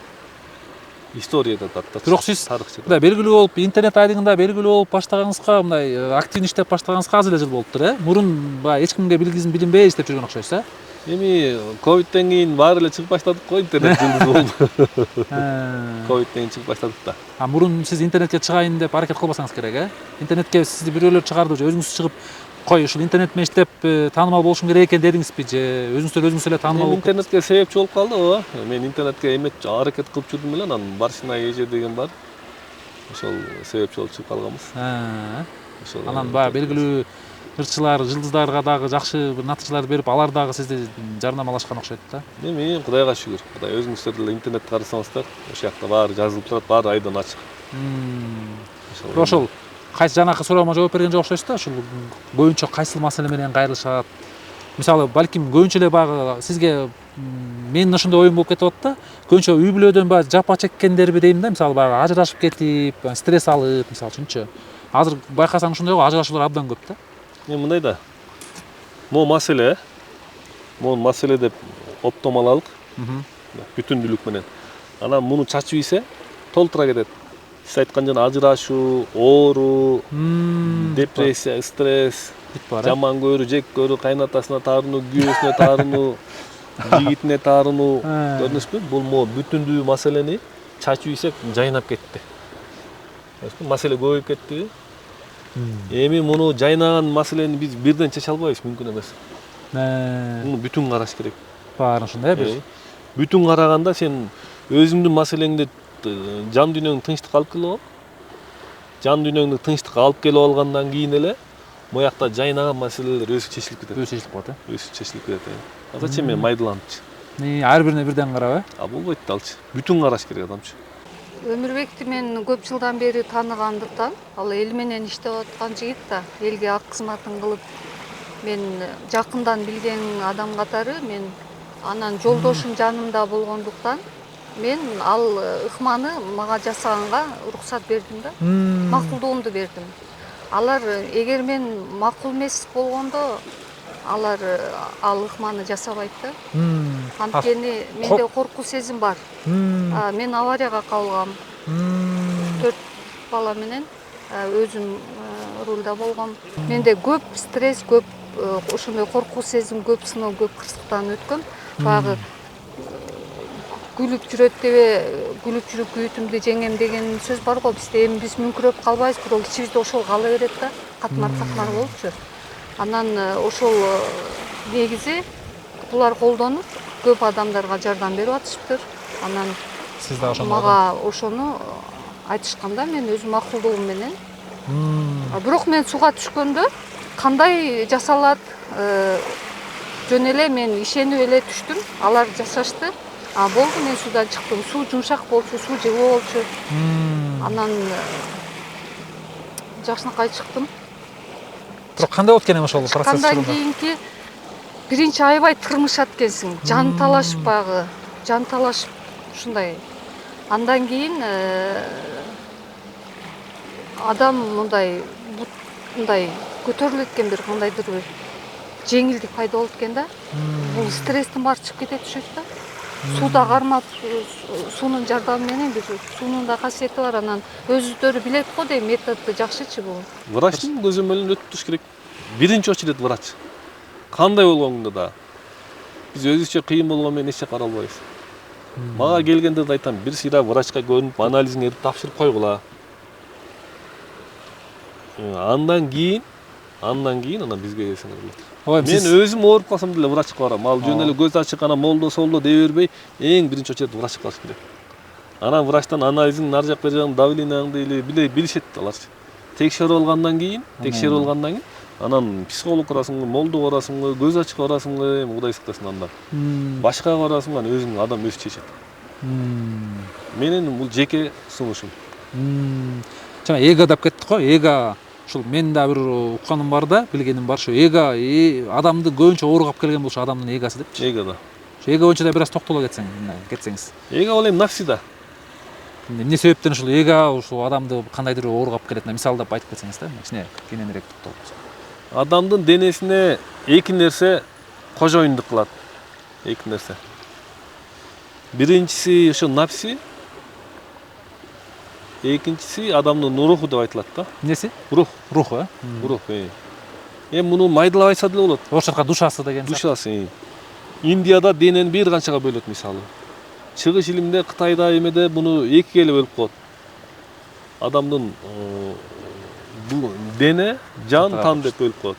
История жатат да. Бирок сиз мындай белгилүү болуп, интернет айдыгында белгилүү болуп баштаганыңызга, мындай активный иштеп баштаганыңызга аз эле жыл болуптур, Мурун баягы эч кимге билинбей иштеп жүргөн окшойсуз, Эми ковидтен кийин баары эле чыгып баштадык го, интернет жылдыз болду. Ковидтен кийин чыгып баштадык да. Мурун сиз интернетке чыгайын деп аракет кылбасаңыз керек, Интернетке сизди бирөөлөр чыгарды же өзүңүз чыгып, кой ушул интернет менен иштеп таанымал болушум керек экен дедиңизби же өзүңүз эле таанымал болуп? Интернетке себепчи болуп калды, Мен интернетке аракет кылып жүрдүм эле, анан Барсина эже деген бар. Ошол себепчи болуп чыгып калганбыз. Анан баягы белгилүү ырчылар, жылдыздарга дагы жакшы бир натыйжаларды берип, алар дагы сизди жарнамалашкан окшойт да. Эми Кудайга шүгүр. Кудай өзүңүздөр деле интернетти карасаңыздар, ошол жакта баары жазылып турат, баары айдан ачык. Ошол кайсы жанакы суроомо жооп берген жок окшойсуз да, ушул көбүнчө кайсыл маселе менен кайрылышат? Мисалы, балким көбүнчө эле баягы сизге Менин ошондой оюм болуп кетип атат да. Көбүнчө үй бүлөдөн баягы жапа чеккендерби дейм да, мисалы баягы ажырашып кетип, стресс алып, мисалы үчүнчү. Азыр байкасаң ошондой го ажырашуулар абдан көп да. Мындай да. Могу маселе, могу маселе деп оптом алалык. Бүтүндүүлүк менен. Анан муну чачып ийсе толтура кетет. Сиз айткан жана ажырашуу, оору, депрессия, стресс, жаман көрүү, жек көрүү, кайнатасына таарынуу, күйөөсүнө таарынуу, жигитине таарынуу, көрдүңүзбү? Бул могу бүтүндүү маселени чачып ийсек жайнап кетти. Маселе көбөйүп кетти. Эми муну жайнаган маселени биз бирден чече албайбыз, мүмкүн эмес. Муну бүтүн караш керек. Баарын ошондой бир. Бүтүн караганда сен өзүңдүн маселеңди жан дүйнөңдү тынчтыкка алып келип алып, жан дүйнөңдү тынчтыкка алып келип алгандан кийин эле моякта жайнаган маселелер өзү чечилип кетет. Өзү чечилип калат, Өзү чечилип кетет. А зачем мен майдаланычы? Ар бирине бирден карап, Болбойт да алчы. Бүтүн караш керек адамчы. Өмүрбекти мен көп жылдан бери тааныгандыктан, ал эл менен иштеп аткан жигит да, элге ак кызматын кылып, мен жакындан билген адам катары, мен анан жолдошум жанымда болгондуктан, мен ал ыкманы мага жасаганга уруксат бердим да, макулдугумду бердим. Алар эгер мен макул эмес болгондо, алар ал ыкманы жасабайт да. Анткени менде коркуу сезим бар. Мен аварияга кабылгам. 4 бала менен өзүм рулда болгом. Менде көп стресс, көп ошондой коркуу сезим, көп сыноо, көп кырсыктан өткөм. Баягы күлүп жүрөт дебе, күлүп жүрүп күйүтүмдү жеңем деген сөз бар го. Бизде эми биз мүңкүрөп калбайбыз, бирок ичибизде ошол кала берет да. Катмар болупчу. Анан ошол негизи булар колдонуп, көп адамдарга жардам берип атышыптыр. Анан сиз да ошондо мага ошону айтышканда мен өз макулдугум менен. Бирок мен сууга түшкөндө кандай жасалат, жөн эле мен ишенип эле түштүм. Алар жасашты. Болду, мен суудан чыктым. Суу жумшак болчу, суу жылуу болчу. Анан жакшынакай чыктым. Бирок кандай болот экен ошол процесс? Кандан кийинки биринчи аябай тырмышат экенсиң. Жан талашып баягы, жан талашып ушундай. Андан кийин адам мындай көтөрүлөт экен, бир кандайдыр бир жеңилдик пайда болот экен да. Бул стресстин баары чыгып кете түшөт да. Сууда кармап, суунун жардамы менен бир суунун да касиети бар. Анан өзүлөрү билет го дейм, методу жакшычы бул. Врачтын көзөмөлүн өтүп туруш керек. Биринчи очередь врач. Кандай болгондо да биз өзүбүзчө кыйын болгон менен эч жака бара албайбыз. Мага келгендерди айтам, бир сыйра врачка көрүнүп, анализиңерди тапшырып койгула. Андан кийин анан бизге келсеңер болот. Мен өзүм ооруп калсам деле врачка барам. Ал жөн эле көз ачык анан молдо солдо дей бербей, эң биринчи очередь врачка барыш керек. Анан врачтан анализиң нар жак бер жагың давлениеңди эле билишет аларчы. Текшерип алгандан кийин, анан психолог барасыңбы, молдо барасыңбы, көз ачык барасыңбы, Кудай сактасын андан. Башкага барасыңбы, анан өзүң адам өзү чечет. Менин бул жеке сунушум. Жана эго деп кеттик го, эго ушул менин да бир укканым бар да, билгеним бар. Ушу эго адамды көбүнчө ооруга алып келген бул ушу адамдын эгосы депчи. Эго да. Ушу эго боюнча да бир аз токтоло кетсеңиз. Эго ал эми нафси да. Эмне себептен ушул эго ушул адамды кандайдыр ооруга алып келет, мисалдап айтып кетсеңиз да, кичине кененирээк токтолуп. Адамдын денесине эки нерсе кожоюндук кылат. Эки нерсе. Биринчиси ошо нафси, экинчиси адамдын руху деп айтылат да. Эмнеси? Рух. Рух, Рух. Эми муну майдалап айтса деле болот. Орусча душасы деген. Душасы. Индияда денени бир канчага бөлөт мисалы. Чыгыш илимде, Кытайда эмеде буну экиге эле бөлүп коет. Адамдын бул дене, жан, тан деп бөлүп коет.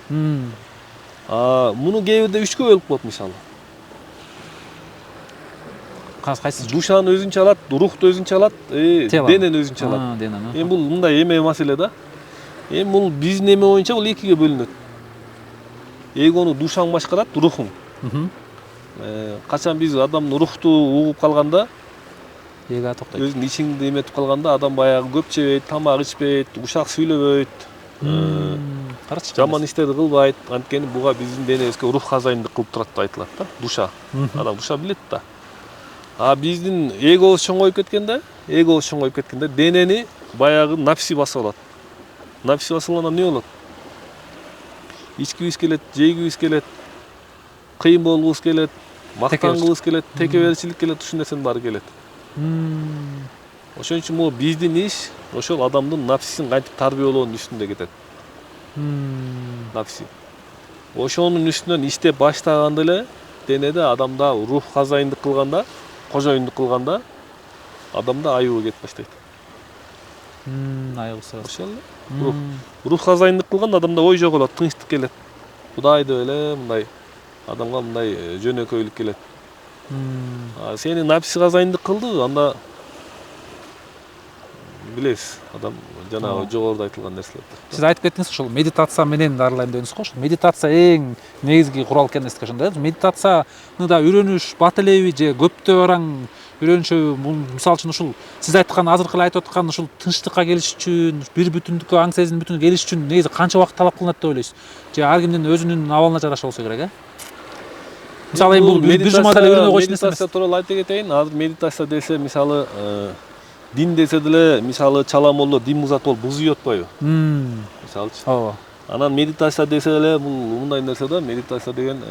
Муну кээ бирде 3кө бөлүп коет мисалы. Кайсы? Душаны өзүнчө алат, рухту өзүнчө алат, денени өзүнчө алат. Эми бул мындай эме маселе да. Эми бул биздин эме боюнча бул экиге бөлүнөт. Эгону душаң башкарат, рухуң. Качан биз адамдын рухту угуп калганда, эго токтойт. Өзүнүн ичиңди эметип калганда адам баягы көп жебейт, тамак ичпейт, ушак сүйлөбөйт. карачы. Жаман иштерди кылбайт. Анткени буга биздин денебизге рух хазайындык кылып турат деп айтылат да. Душа. Адам душа билет да. А биздин эгобуз чоңоюп кеткенде, денени баягы нафси басып алат. Нафси басып алганда эмне болот? Ичкибиз келет, жейгибиз келет, кыйын болгубуз келет, мактангыбыз келет, текеберчилик келет, ушул нерсенин баары келет. Ошон үчүн могу биздин иш ошол адамдын нафсисин кантип тарбиялоонун үстүндө кетет. Нафси. Ошонун үстүнөн иштеп баштаганда эле денеде адамда рух хазайындык кылганда, кожоюндук кылганда адамда аюу кетип баштайт. Аюу сабыр. Ошол эле. Рух хазайындык кылганда адамда ой жоголот, тынчтык келет. Кудай деп эле мындай адамга мындай жөнөкөйлүк келет. Сени нафси хазайындык кылды, анда билесиз, адам жанагы жогоруда айтылган нерселерди. Сиз айтып кеттиңиз ошол медитация менен дарылайм дедиңиз го. Ошол медитация эң негизги курал экен эске ошондо. Медитацияны да үйрөнүш бат элеби же көптөө бараң үйрөнүшөбү? Мисалы үчүн ушул сиз айткан азыркы эле айтып аткан ушул тынчтыкка келиш үчүн, бир бүтүндүккө, аң сезим бүтүнгө келиш үчүн негизи канча убакыт талап кылынат деп ойлойсуз? Же ар кимдин өзүнүн абалына жараша болсо керек, Мисалы бул бир жумада эле үйрөнө койчу нерсе эмес. Медитация тууралуу айта кетейин. Азыр медитация десе, мисалы, дин десе деле, мисалы, чала молло дин бузат болуп буз үйөт атпайбы? Мисалычы. Ооба. Анан медитация десе эле бул мындай нерсе да, медитация деген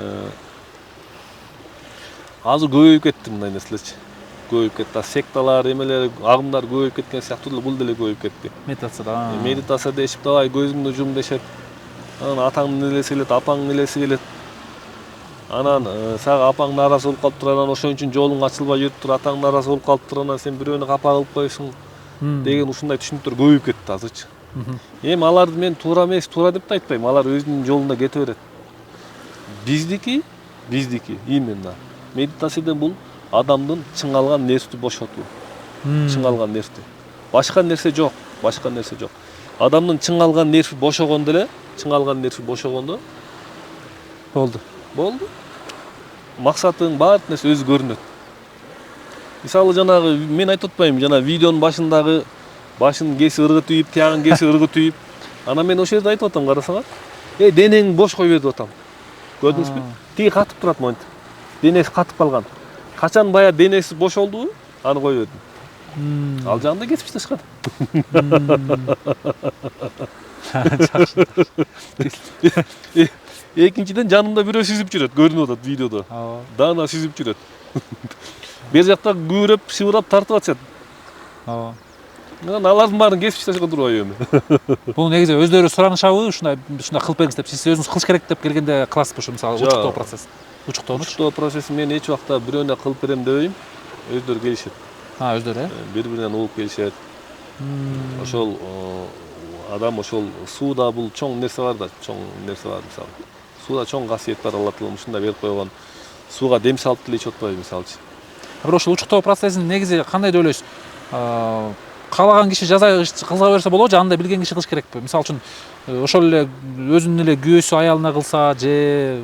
азыр көбөйүп кетти мындай нерселерчи. Көбөйүп кетти. Секталар, эмелер, агымдар көбөйүп кеткен сыяктуу эле бул деле көбөйүп кетти. Медитацияда. Медитация дешип давай көзүңдү жум дешет. Анан атаңдын элеси келет, апаңдын элеси келет. Анан сага апаң нааразы болуп калыптыр, анан ошон үчүн жолуң ачылбай жүрүптүр, атаң нааразы болуп калыптыр, анан сен бирөөнү капа кылып коесуң деген ушундай түшүнүктөр көбөйүп кетти азырчы. Эми аларды мен туура эмес, туура деп да айтпайм, алар өзүнүн жолунда кете берет. Биздики именно медитация бул адамдын чыңалган нервти бошотуу. Чыңалган нервти. Башка нерсе жок. Адамдын чыңалган нерви бошогондо болду. Максатың баардык нерсе өзү көрүнөт. Мисалы жанагы мен айтып атпаймынбы, жана видеонун башындагы башын кеси ыргы түйүп, тиягын кеси ыргы түйүп. Анан мен ошол жерде айтып атам, карасаңар. Денеңди бош кой бер деп атам. Көрдүңүзбү? Тиги катып турат монтип. Денеси катып калган. Качан бая денеси бошолду, аны кой бердим. Ал жагында кесип ташташкан. Экинчиден жанымда бирөө сүзүп жүрөт, көрүнүп атат видеодо. Даана сүзүп жүрөт. Бер жакта күбүрөп, шыбырап тартып атышат. Анан алардын баарын кесип ташташкан турбайбы эми. Бул негизи өздөрү суранышабы, ушундай кылып бериңиз деп, сиз өзүңүз кылыш керек деп келгенде кыласызбы ушу, мисалы учуктоо процесс? Учуктоо процесси мен эч убакта бирөөнө кылып берем дебейм, өздөрү келишет. Өздөрү, бири-биринен угуп келишет. Ошол адам ошол сууда бул чоң нерсе бар да, мисалы. Сууда чоң касиет бар, Алла Таала ушундай берип койгон. Сууга дем салып деле ичип атпайбы, мисалычы. Бирок ошол учуктоо процессин негизи кандай деп ойлойсуз? Каалаган киши кылса берсе болобу же андай билген киши кылыш керекпи? Мисалы үчүн ошол эле өзүнүн эле күйөөсү аялына кылса же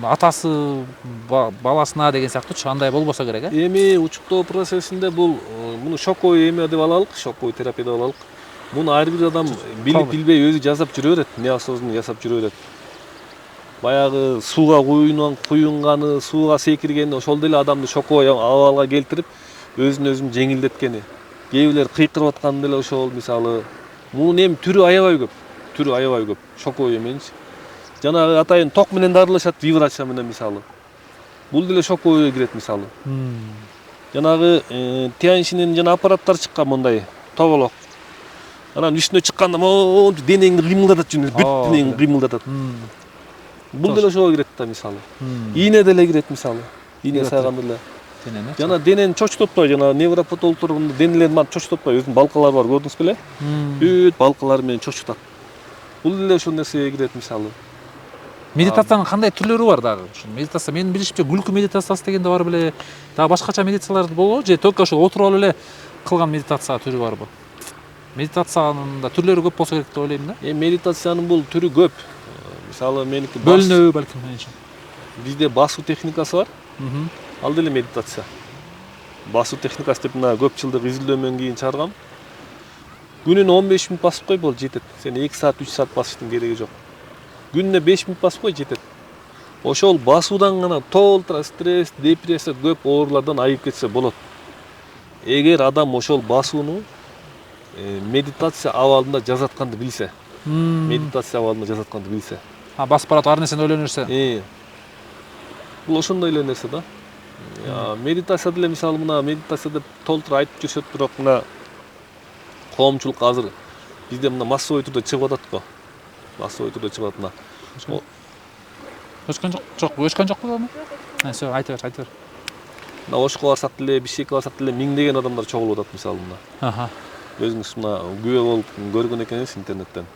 атасы баласына деген сыяктуучу, андай болбосо керек, Эми учуктоо процессинде бул муну шоковой эме деп алалык, шоковой терапия деп алалык. Муну ар бир адам билип билбей өзү жасап жүрө берет, неосознанно жасап жүрө берет. Баягы сууга куюнганы, сууга секиргени ошол деле адамды шоковой абалга келтирип, өзүн жеңилдеткени. Кээ бирлер кыйкырып атканы деле ошол, мисалы. Мунун эми түрү аябай көп. Шоковой эменчи. Жанагы атайын ток менен дарылашат, вибрация менен мисалы. Бул деле шоковойго кирет мисалы. Жанагы Тяньшинин жана аппараттар чыккан мындай тоболок. Анан үстүнө чыкканда монтип денеңди кыймылдатат, бүт денеңди кыймылдатат. Бул деле ошого кирет да мисалы. Ийне деле кирет мисалы. Ийне сайганда деле. Жана денени чочтуп атпайбы, жана невропатологдор денелерин баарын чочтуп атпайбы, өзүнүн балкалары бар, көрдүңүз беле? Бүт балкалары менен чочтутат. Бул деле ошол нерсеге кирет мисалы. Медитациянын кандай түрлөрү бар дагы? Медитация менин билишимче күлкү медитациясы деген да бар беле? Дагы башкача медитациялар болобу же только ошо отуруп алып эле кылган медитация түрү барбы? Медитациянын да түрлөрү көп болсо керек деп ойлойм да. Медитациянын бул түрү көп. Мисалы меники бөлүнөбү балким. Бизде басуу техникасы бар. Ал деле медитация. Басуу техникасы деп мына көп жылдык изилдөөмөн кийин чыгаргам. Күнүнө 15 мүнөт басып кой, болду, жетет. Сен 2 саат, 3 саат басыштын кереги жок. Күнүнө 5 мүнөт басып кой жетет. Ошол басуудан гана толтура стресс, депрессия көп оорулардан айыгып кетсе болот. Эгер адам ошол басууну медитация абалында жасатканды билсе, медитация абалында жасатканды билсе. Басып барат ар нерсени ойлоно берсе. Бул ошондой эле нерсе да. Медитация деле мисалы мына медитация деп толтура айтып жүрүшөт, бирок мына коомчулук азыр бизде мына массовый түрдө чыгып атат го. Массовый түрдө чыгып атат мына. Өчкөн жок, өчкөн жок белеми? Всё, айта бер. Мына Ошко барсак деле, Бишкекке барсак деле миңдеген адамдар чогулуп атат мисалы мына. Өзүңүз мына күбө болуп көргөн экенсиз интернеттен.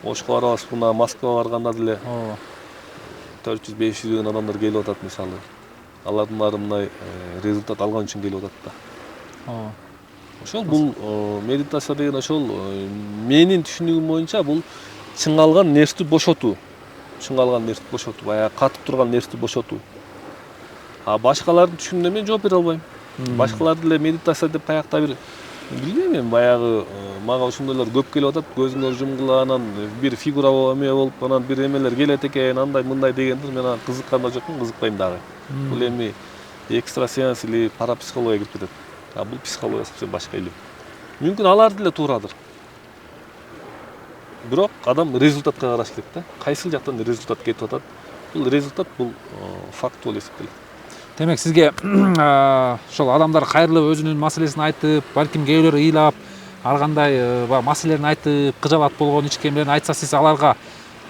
Ошко барабыз, мына Москвага барганда деле 400-500 адамдар келип атат мисалы. Алардын баары мындай результат алган үчүн келип атат да. Ошол бул медитация деген ошол менин түшүнүгүм боюнча бул чыңалган нерсти бошотуу. Чыңалган нерсти бошотуу, баягы катып турган нерсти бошотуу. Башкалардын түшүнүгүнө мен жооп бере албайм. Башкалар деле медитация деп каякта бир билбейм эми баягы мага ошондойлор көп келип атат, көзүңөр жумгула, анан бир фигура эме болуп, анан бир эмелер келет экен, андай мындай дегендир. Мен ага кызыккан да жокмун, кызыкпайм дагы. Бул эми экстрасеанс или парапсихология кирип кетет. Бул психология совсем башка илим. Мүмкүн алар деле туурадыр. Бирок адам результатка караш керек да. Кайсыл жактан результат кетип атат? Бул результат, бул факт болуп эсептелет. Демек сизге ошол адамдар кайрылып өзүнүн маселесин айтып, балким кээ бирөөлөр ыйлап, ар кандай маселелерин айтып, кыжаалат болгон ичкемдерин айтса, сиз аларга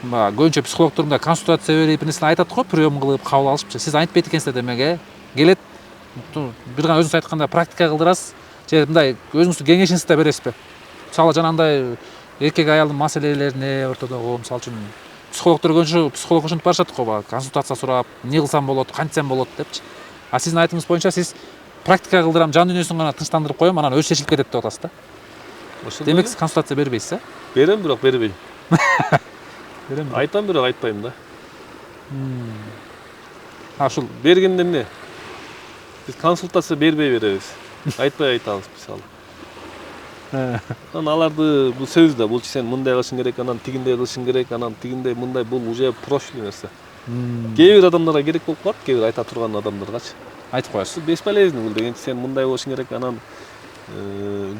көбүнчө психологдор мындай консультация берип, бир нерсени айтат го, прием кылып, кабыл алышпчы. Сиз айтпайт экенсиз демек, келет, бир гана өзүңүз айткандай практика кылдырасыз, же мындай өзүңүздүн кеңешиңизди да бересизби? Мисалы жанагындай эркек аялдын маселелерине ортодогу, мисалы үчүн психологдор көбүнчө психолог ошентип барышат го, консультация сурап, эмне кылсам болот, кантсам болот депчи. Сиздин айтымыңыз боюнча сиз практика кылдырам, жан дүйнөсүн гана тынчтандырып коем, анан өзү чечилип кетет деп атасыз да. Демек сиз консультация бербейсиз, Берем, бирок бербейм. Айтам, бирок айтпайм да. Ушул Бергенде эмне? Биз консультация бербей беребиз. Айтпай айтабыз мисалы. Анан аларды бул сөз да, бул сен мындай кылышың керек, анан тигиндей кылышың керек, анан тигиндей мындай, бул уже прошлый нерсе. Кээ бир адамдарга керек болуп калат, кээ бир айта турган адамдаргачы. айтып коесуз. Бесполезно бул деген, сен мындай болушуң керек, анан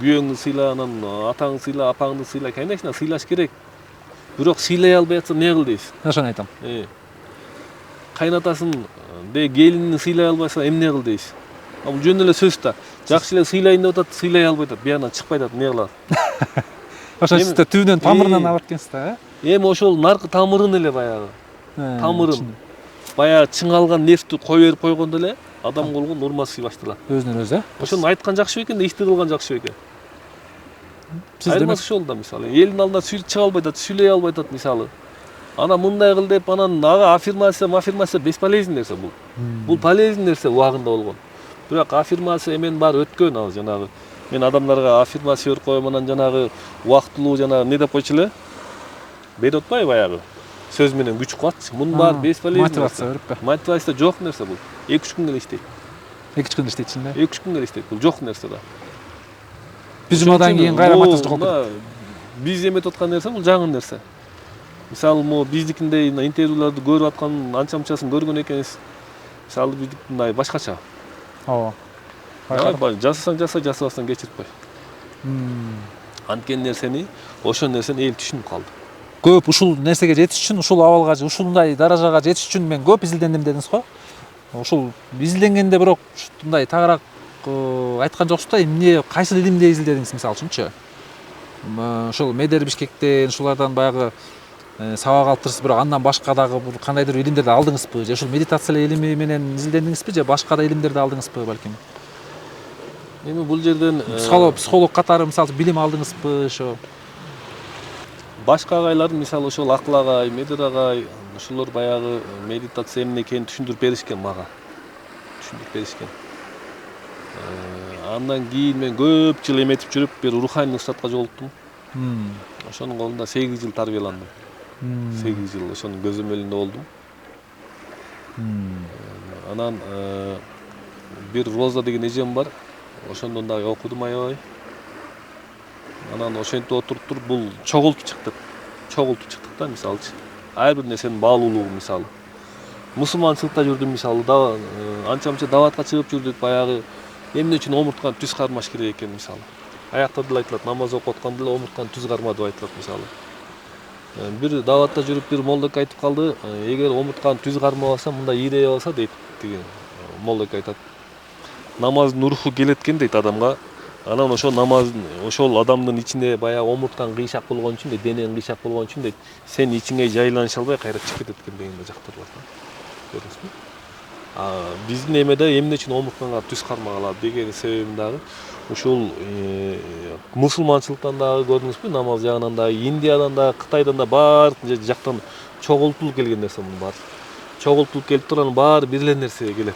күйөөңдү сыйла, анан атаңды сыйла, апаңды сыйла, конечно сыйлаш керек. Бирок сыйлай албай атса эмне кыл дейсиз? Ошону айтам. Кайнатасын де келинин сыйлай албайса эмне кыл дейсиз? Бул жөн эле сөз да. Жакшы эле сыйлайын деп атат, сыйлай албай атат, биягынан чыкпай атат, эмне кылат? Ошо сиз түбүнөн тамырынан алып кеткенсиз да, Эми ошол наркы тамырын эле баягы. Тамырын. Баягы чыңалган нерсти кой берип койгондо эле адам болгон урмасы башталат. Өзүнөн өзү, Ошону айткан жакшы бекен, ишти кылган жакшы бекен. Сиз демек Айырмасы ошол да мисалы. Элдин алдына чыга албай атат, сүйлөй албай атат мисалы. Ана мындай кыл деп, анан ага аффирмация бесполезный нерсе бул. Бул полезный нерсе убагында болгон. Бирок аффирмация эмен баары өткөн, ал жанагы. Мен адамдарга аффирмация берип коем, анан жанагы убактылуу жанагы эмне деп койчу эле? Берип атпайбы баягы? Сөз менен күч куат. Мунун баары бесполезный. Мотивация бериппи? Мотивация жок нерсе бул. 2-3 күнгө эле иштейт. 2-3 күндө иштейт чын да. 2-3 күнгө эле иштейт. Бул жок нерсе да. Бир жумадан кийин кайра мотивация жоготот. Биз эметип аткан нерсе бул жаңы нерсе. Мисалы, могу биздикиндей интервьюларды көрүп аткан анча-мынчасын көргөн экенсиз. Мисалы, биздик мындай башкача. Ооба. Жасасаң жаса, жасабасаң кечирип кой. Анткен нерсени, ошол нерсени эл түшүнүп калды. Көп ушул нерсеге жетиш үчүн, ушул абалга, ушундай даражага жетиш үчүн мен көп изилдендим дедиңиз го. Ушул изилденгенде бирок ушундай тагыраак айткан жоксуз да, эмне, кайсы илимде изилдедиңиз мисалы үчүнчү? Ошол Медер Бишкектен, ушулардан баягы сабак алып турсуз, бирок андан башка дагы бир кандайдыр илимдерди алдыңызбы? Же ушул медитация илими менен изилдендиңизби, же башка да илимдерди алдыңызбы балким? Эми бул жерден психолог катары мисалы билим алдыңызбы ошо? Башка агайлар, мисалы ошол Акыл агай, Медер агай, ошолор баягы медитация эмне экенин түшүндүрүп беришкен мага. Түшүндүрүп беришкен. Андан кийин мен көп жыл эметип жүрүп, бир руханий устатка жолуктум. Ошонун колунда 8 жыл тарбияландым. 8 жыл ошонун көзөмөлүндө болдум. Анан бир Роза деген эжем бар. Ошондон дагы окудум аябай. Анан ошентип отуруп туруп бул чогултуп чыктык. Чогултуп чыктык да, мисалычы. ар бир нерсенин баалуулугу мисалы. Мусулманчылыкта жүрдүм мисалы, да анча-мынча даватка чыгып жүрдүк, баягы эмне үчүн омуртканы түз кармаш керек экен мисалы. Аякта деле айтылат, намаз окуп атканда деле омуртканы түз карма деп айтылат мисалы. Бир даватта жүрүп бир молдок айтып калды, эгер омуртканы түз кармабаса, мындай ийрей алса дейт деген молдок айтат. Намаздын руху келет экен дейт адамга. Анан ошол намаздын, ошол адамдын ичинде баягы омурткаң кыйшак болгон үчүн, денең кыйшак болгон үчүн дейт, сен ичиңе жайланыша албай кайра чыгып кетет экен дегенде жактырылат. Көрдүңүзбү? Биздин эмеде эмне үчүн омурткаңа түз кармагалат деген себебин дагы ушул мусулманчылыктан дагы көрдүңүзбү, намаз жагынан дагы, Индиядан дагы, Кытайдан да баары жактан чогултулуп келген нерсе мунун баары. Чогултулуп келип туруп анан баары бир эле нерсеге келет.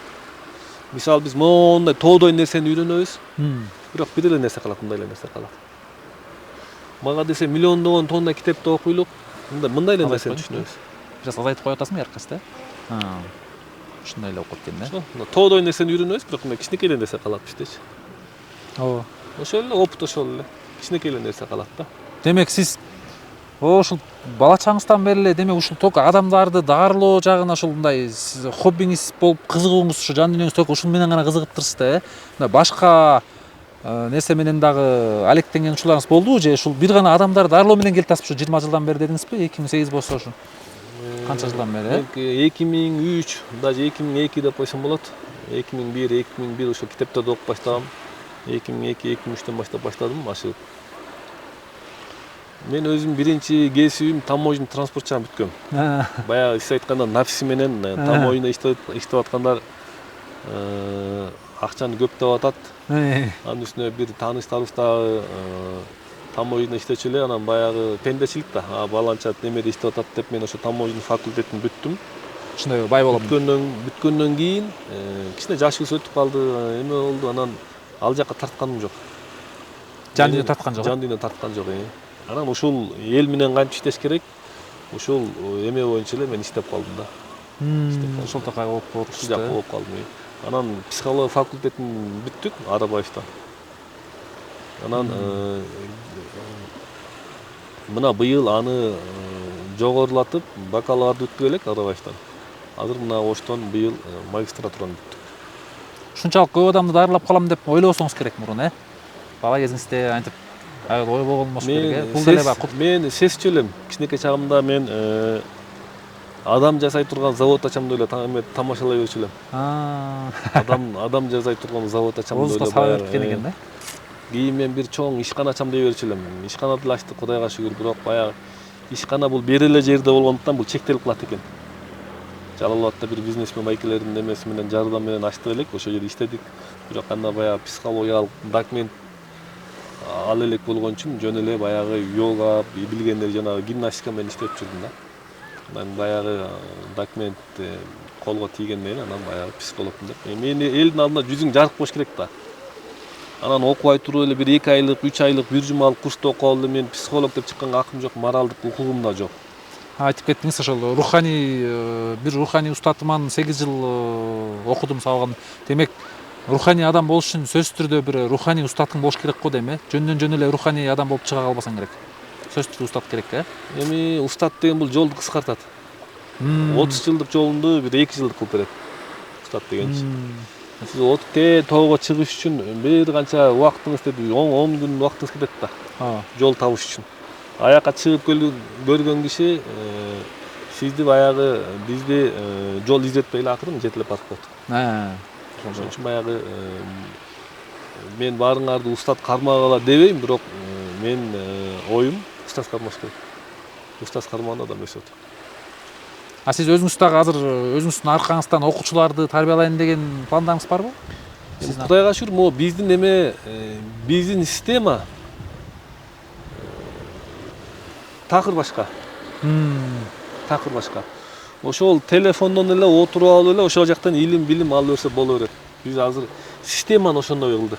Мисалы биз мондай тоодой нерсени үйрөнөбүз, бирок бир эле нерсе калат, мындай эле нерсе калат. Мага десе миллиондогон тонна китепти окуйлук, мындай эле нерсени түшүнөбүз. Бир аз азайтып коюп атасың яркасы да? Ушундай эле окуп кеткен да? Тоодой нерсени үйрөнөбүз, бирок мындай кичинекей эле нерсе калат биздечи. Ооба. Ошол эле опыт, ошол эле кичинекей эле нерсе калат да. Демек сиз ушул бала чагыңыздан бери эле демек ушул только адамдарды даарылоо жагына ушул мындай хоббиңиз болуп кызыгууңуз, ушу жан дүйнөңүз только ушул менен гана кызыгып турсуз да, мындай башка нерсе менен дагы алектенген учурларыңыз болдубу же ушул бир гана адамдарды даарылоо менен келип атасыз? Ушу 20 жылдан бери дедиңизби? 2008 болсо ушу канча жылдан бери? 2003, даже 2002 деп койсом болот. 2001 ошо китептерди окуп баштагам. 2002-2003тен баштап баштадым ашыгып. Мен өзүм биринчи кесибим таможня транспортчан бүткөм. Баягы сиз айтканда нафси менен таможня иштеп аткандар акчаны көп деп атат. Анын үстүнө бир тааныштарыбыз дагы таможня иштечү эле, анан баягы пендечилик да. Баланча немеде иштеп атат деп мен ошо таможня факультетин бүттүм. Ушундай бай болом. Бүткөндөн кийин кичине жашыбыз өтүп калды, эме болду, анан ал жака тартканым жок. Жан дүйнө тарткан жок. Жан дүйнө тарткан жок. Анан ушул эл менен кантип иштеш керек, ушул эме боюнча эле мен иштеп калдым да. Ошол жака болуп ушул жака болуп калдым. Анан психология факультетин бүттүк Арабаевда. Анан мына быйыл аны жогорулатып бакалаврды бүткүлө элек Арабаевдан. Азыр мына Оштон быйыл магистратураны бүттүк. Ушунчалык көп адамды даарылап калам деп ойлобосоңуз керек мурун, бала кезиңизде антип аябай ой болгон керек. Бул деле баг мен сезчү элем. Кичинекей чагымда мен адам жасай турган завод ачам деп эле тамашалай берчү элем. Адам жасай турган завод ачам деп эле сала берип кеткен экен да. Кийин мен бир чоң ишкана ачам дей берчү элем. Ишкана деле ачтык, Кудайга шүгүр, бирок баягы ишкана бул бир эле жерде болгондуктан бул чектелип калат экен. Жалал Абадта бир бизнесмен байкелердин немеси менен жардам менен ачтык элек, ошол жерде иштедик. Бирок анда баягы психологиялык документ ал элек болгон үчүн жөн эле баягы йога билгендер, жанагы гимнастика менен иштеп жүрдүм да. Анан баягы документ колго тийген менен анан баягы психологмун деп. Мен элдин алдында жүзүң жарык болуш керек да. Анан окубай туруп эле бир 2 айлык, 3 айлык, бир жумалык курста окуп алып мен психолог деп чыкканга акым жок, моралдык укугум да жок. Айтып кеттиңиз, ошол бир руханий устатыман 8 жыл окудум сабагын. Демек руханий адам болуш үчүн сөзсүз түрдө бир руханий устатың болуш керек го дейм, жөн эле руханий адам болуп чыга калбасаң керек. Сөзсүз түрдө устат керек, Эми устат деген бул жолду кыскартат. 30 жылдык жолунду бир 2 жылдык кылып берет. Устат дегенчи. Сиз тоого чыгыш үчүн бир канча убактыңыз кетет, 10 күн убактыңыз кетет да. Жол табыш үчүн. Аякка чыгып көргөн киши сизди баягы бизди жол изретпей эле акырын жетелеп барып коет. Ошон үчүн баягы мен баарыңарды устат кармагыла дебейм, бирок мен оюм устат кармаш керек. Устат кармаганда адам өсөт. Сиз өзүңүз дагы азыр өзүңүздүн аркаңыздан окуучуларды тарбиялайын деген пландарыңыз барбы? Кудайга шүгүр, могу биздин биздин система такыр башка. Такыр башка. Ошол телефондон эле отуруп алып эле ошол жактан илим, билим алып берсе боло берет. Биз азыр системаны ошондой кылдык.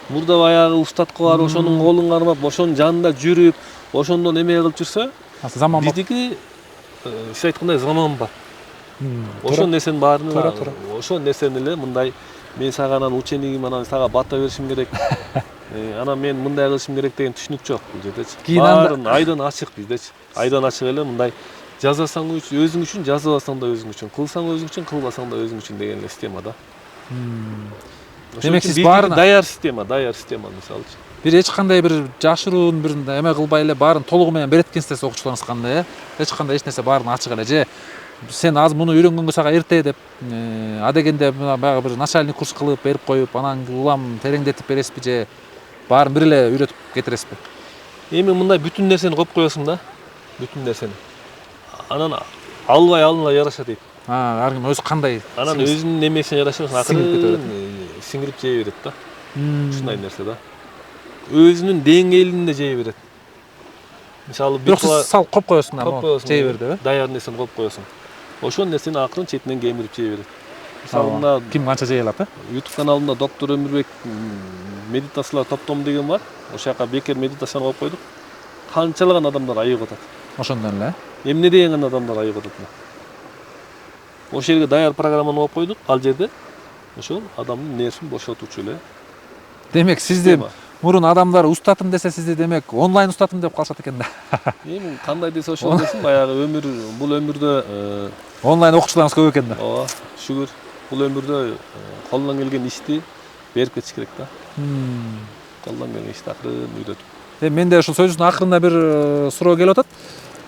Мурда баягы устатка барып, ошонун колун кармап, ошонун жанында жүрүп, ошондон эме кылып жүрсө, биздики сиз айткандай заман бар. Ошол нерсенин баарын ошол нерсени эле мындай мен сага анан учениким анан сага бата беришим керек. Анан мен мындай кылышым керек деген түшүнүк жок бул жердечи. Баарын айдан ачык биздечи. Айдан ачык эле мындай Жазасаң өзүң үчүн, жазбасаң да өзүң үчүн, кылсаң өзүң үчүн, кылбасаң да өзүң үчүн деген эле система да. Демек сиз баарына даяр система мисалычы. бир эч кандай бир жашыруун бир эме кылбай эле баарын толугу менен берет экенсиз окуучуларыңыз кандай, эч кандай эч нерсе баарын ачык эле же сен азыр муну үйрөнгөнгө сага эрте деп адегенде баягы бир начальник курс кылып берип коюп анан улам тереңдетип бересизби же баарын бир эле үйрөтүп кетиресизби? Эми мындай бүтүн нерсени коюп коесуң да, бүтүн нерсени. Анан алынла жараша дейт. Ар ким өзү кандай? Анан өзүнүн немесине жараша акырын сиңирип жей берет да. Ушундай нерсе да. Өзүнүн деңгээлинде жей берет. Мисалы бирок сиз сал коюп коесуң да, жей бер деп, даяр нерсени коюп коесуң. Ошол нерсени акырын четинен кемирип жей берет. Мисалы мына ким канча жей алат, YouTube каналында доктор Өмүрбек медитациялар топтому деген бар. Ошол жака бекер медитацияны коюп койдук. Канчалаган адамдар айыгып атат. Ошондон эле. Эмне деген адамдар айыгып атат. Ошол жерге даяр программаны коюп койдук, ал жерде ошол адамдын нервин бошотуучу эле. Демек сизди мурун адамдар устатым десе сизди демек онлайн устатым деп калышат экен да. Эми кандай десе ошол десин, баягы бул өмүрдө онлайн окуучуларыңыз көп экен да. Ооба, шүгүр. Бул өмүрдө колдон келген ишти берип кетиш керек да. Колдон келген ишти акырын үйрөтүп. Менде ушул сөзүнүн акырында бир суроо келип атат.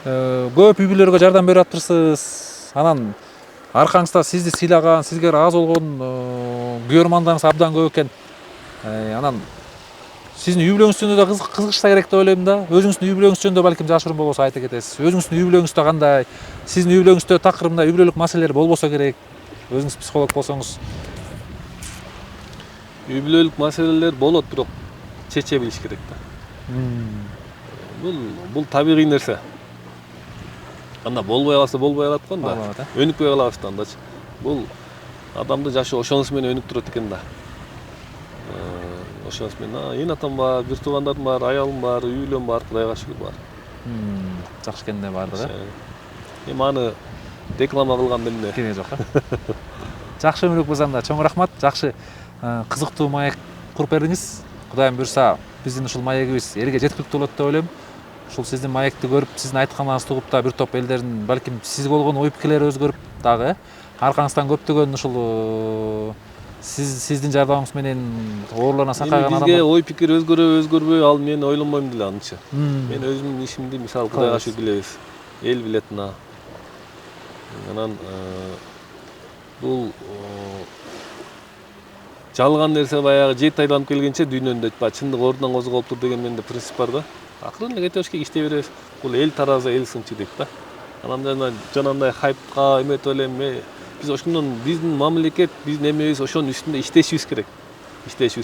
Көп үй бүлөлөргө жардам берип атырсыз. Анан аркаңызда сизди сыйлаган, сизге ыраазы болгон күйөрмандарыңыз абдан көп экен. Анан сиздин үй бүлөңүз жөнүндө да кызыгышса керек деп ойлойм да. Өзүңүздүн үй бүлөңүз жөнүндө балким жашыруун болбосо айта кетесиз. Өзүңүздүн үй бүлөңүздө кандай? Сиздин үй бүлөңүздө такырында үй бүлөлүк маселелер болбосо керек. Өзүңүз психолог болсоңуз. Үй бүлөлүк маселелер болот, бирок чече билиш керек да. Бул табигый нерсе. Анда болбой калса болбой калат го да. Өнүкпөй калабыз да андачы. Бул адамды жашы ошонусу менен өнүктүрөт экен да. Ошонусу менен эне атам бар, бир туугандарым бар, аялым бар, үй бүлөм бар, Кудайга шүгүр бар. Жакшы экенде бардыгы. Эми аны реклама кылган эмне? Кереги жок. Жакшы Өмүрбек мырзам да чоң рахмат. Жакшы кызыктуу маек куруп бердиңиз. Кудайым буйрса биздин ушул маегибиз элге жеткиликтүү болот деп ойлойм. Ушул сиздин маекти көрүп, сиздин айткандарыңызды угуп да бир топ элдердин балким сизге болгон ой пикирлери өзгөрүп дагы аркаңыздан көптөгөн ушул сиздин жардамыңыз менен ооруларынан сакайган адамдар. Бизге ой пикир өзгөрбөй, ал мен ойлонбойм деле анычы. Мен өзүмдүн ишимди мисалы Кудайга шүгүр билебиз. Эл билет мына. Анан бул жалган нерсе баягы жет айланып келгенче дүйнөндө чындык ордунан козголуптур деген менде принцип бар да. Акырын эле кете башка иштей беребиз. Бул эл таразы, эл сынчы дейт да. Анан жанагындай хайпка эметип элем. Биз ошондон биздин мамлекет, биздин эмебиз ошонун үстүндө иштешибиз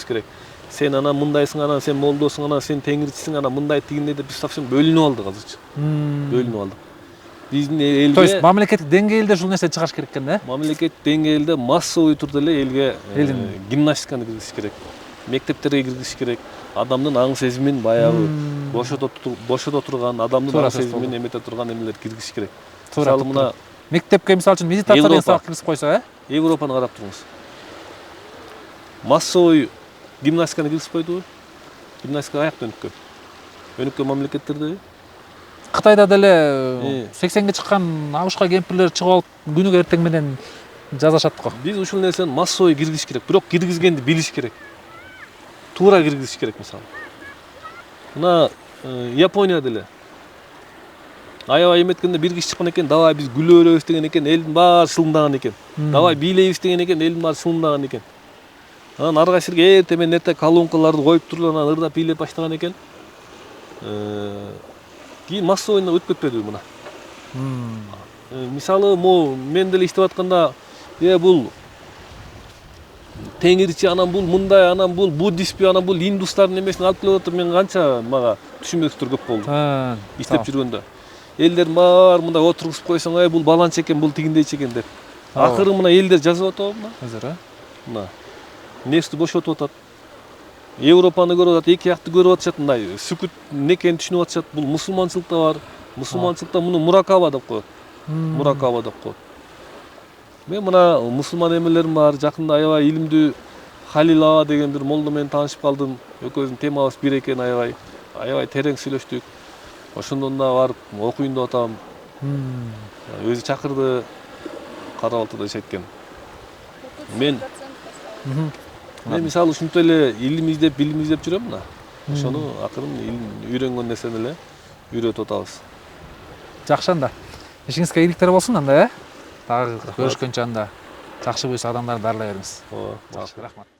керек. Сен анан мындайсың, анан сен молдосуң, анан сен теңирчисиң, анан мындай тигиндей деп биз совсем бөлүнүп алдык азырчы. Бөлүнүп алдык. Биздин элге, то есть мамлекеттик деңгээлде ушул нерсени чыгарыш керек экен да? Мамлекет деңгээлде массовый түрдө эле элге гимнастиканы киргизиш керек. Мектептерге киргизиш керек. Адамдын аң сезимин баягы бошото турган, адамдын аң сезимин эмете турган эмелер киргизиш керек. Мисалы мына мектепке мисалы үчүн медитация деген сабак киргизип койсо, Европаны карап туруңуз. Массовый гимнастиканы киргизип койдубу? Гимнастика каякта өнүккөн мамлекеттерде. Кытайда деле 80ге чыккан абышка кемпирлер чыгып алып күнүгө эртең менен жазышат го. Биз ушул нерсени массовый киргизиш керек, бирок киргизгенди билиш керек. Туура киргизиш керек мисалы. Мына Япония деле аябай эметкенде бир киши чыккан экен, давай биз күлө беребиз деген экен, элдин баары шылымдаган экен. Давай бийлейбиз деген экен, элдин баары шылымдаган экен. Анан ар кайсыбирге эртең менен эртең колонкаларды коюп туруп анан ырдап бийлеп баштаган экен. Кийин массовыйна өтүп кетпедиби мына. Мисалы, мен деле иштеп атканда, бул теңирчи, анан бул мындай, анан бул буддистпи, анан бул индустардын эмесин алып келип атып, мен канча мага түшүнбөстүктөр көп болду. Иштеп жүргөндө. Элдер баары мындай отургузуп койсоң, бул баланча экен, бул тигиндейчи экен деп. Акыры мына элдер жазып атабы мына. Азыр, мына. Нерсти бошотуп атат. Европаны көрүп атат, эки жакты көрүп атышат, мындай сүкүт некени түшүнүп атышат. Бул мусулманчылыкта бар. Мусулманчылыкта муну муракаба деп коет. Муракаба деп коет. Мен мына мусулман эмелерим бар. Жакында аябай илимдүү Халил Аба деген бир молдо менен таанышып калдым. Экөөбүздүн темабыз бир экен, аябай терең сүйлөштүк. Ошондон да барып окуйын деп атам. Өзү чакырды, Кара Балтада иштеткен. Мен мисалы ушинтип эле илим издеп, билим издеп жүрөм да. Ошону акырын үйрөнгөн нерсени эле үйрөтүп атабыз. Жакшы анда. Ишиңизге ийгиликтер болсун анда, Дагы көрүшкөнчө анда. Жакшы буюрса адамдарды дарылай бериңиз. Ооба. Жакшы, рахмат.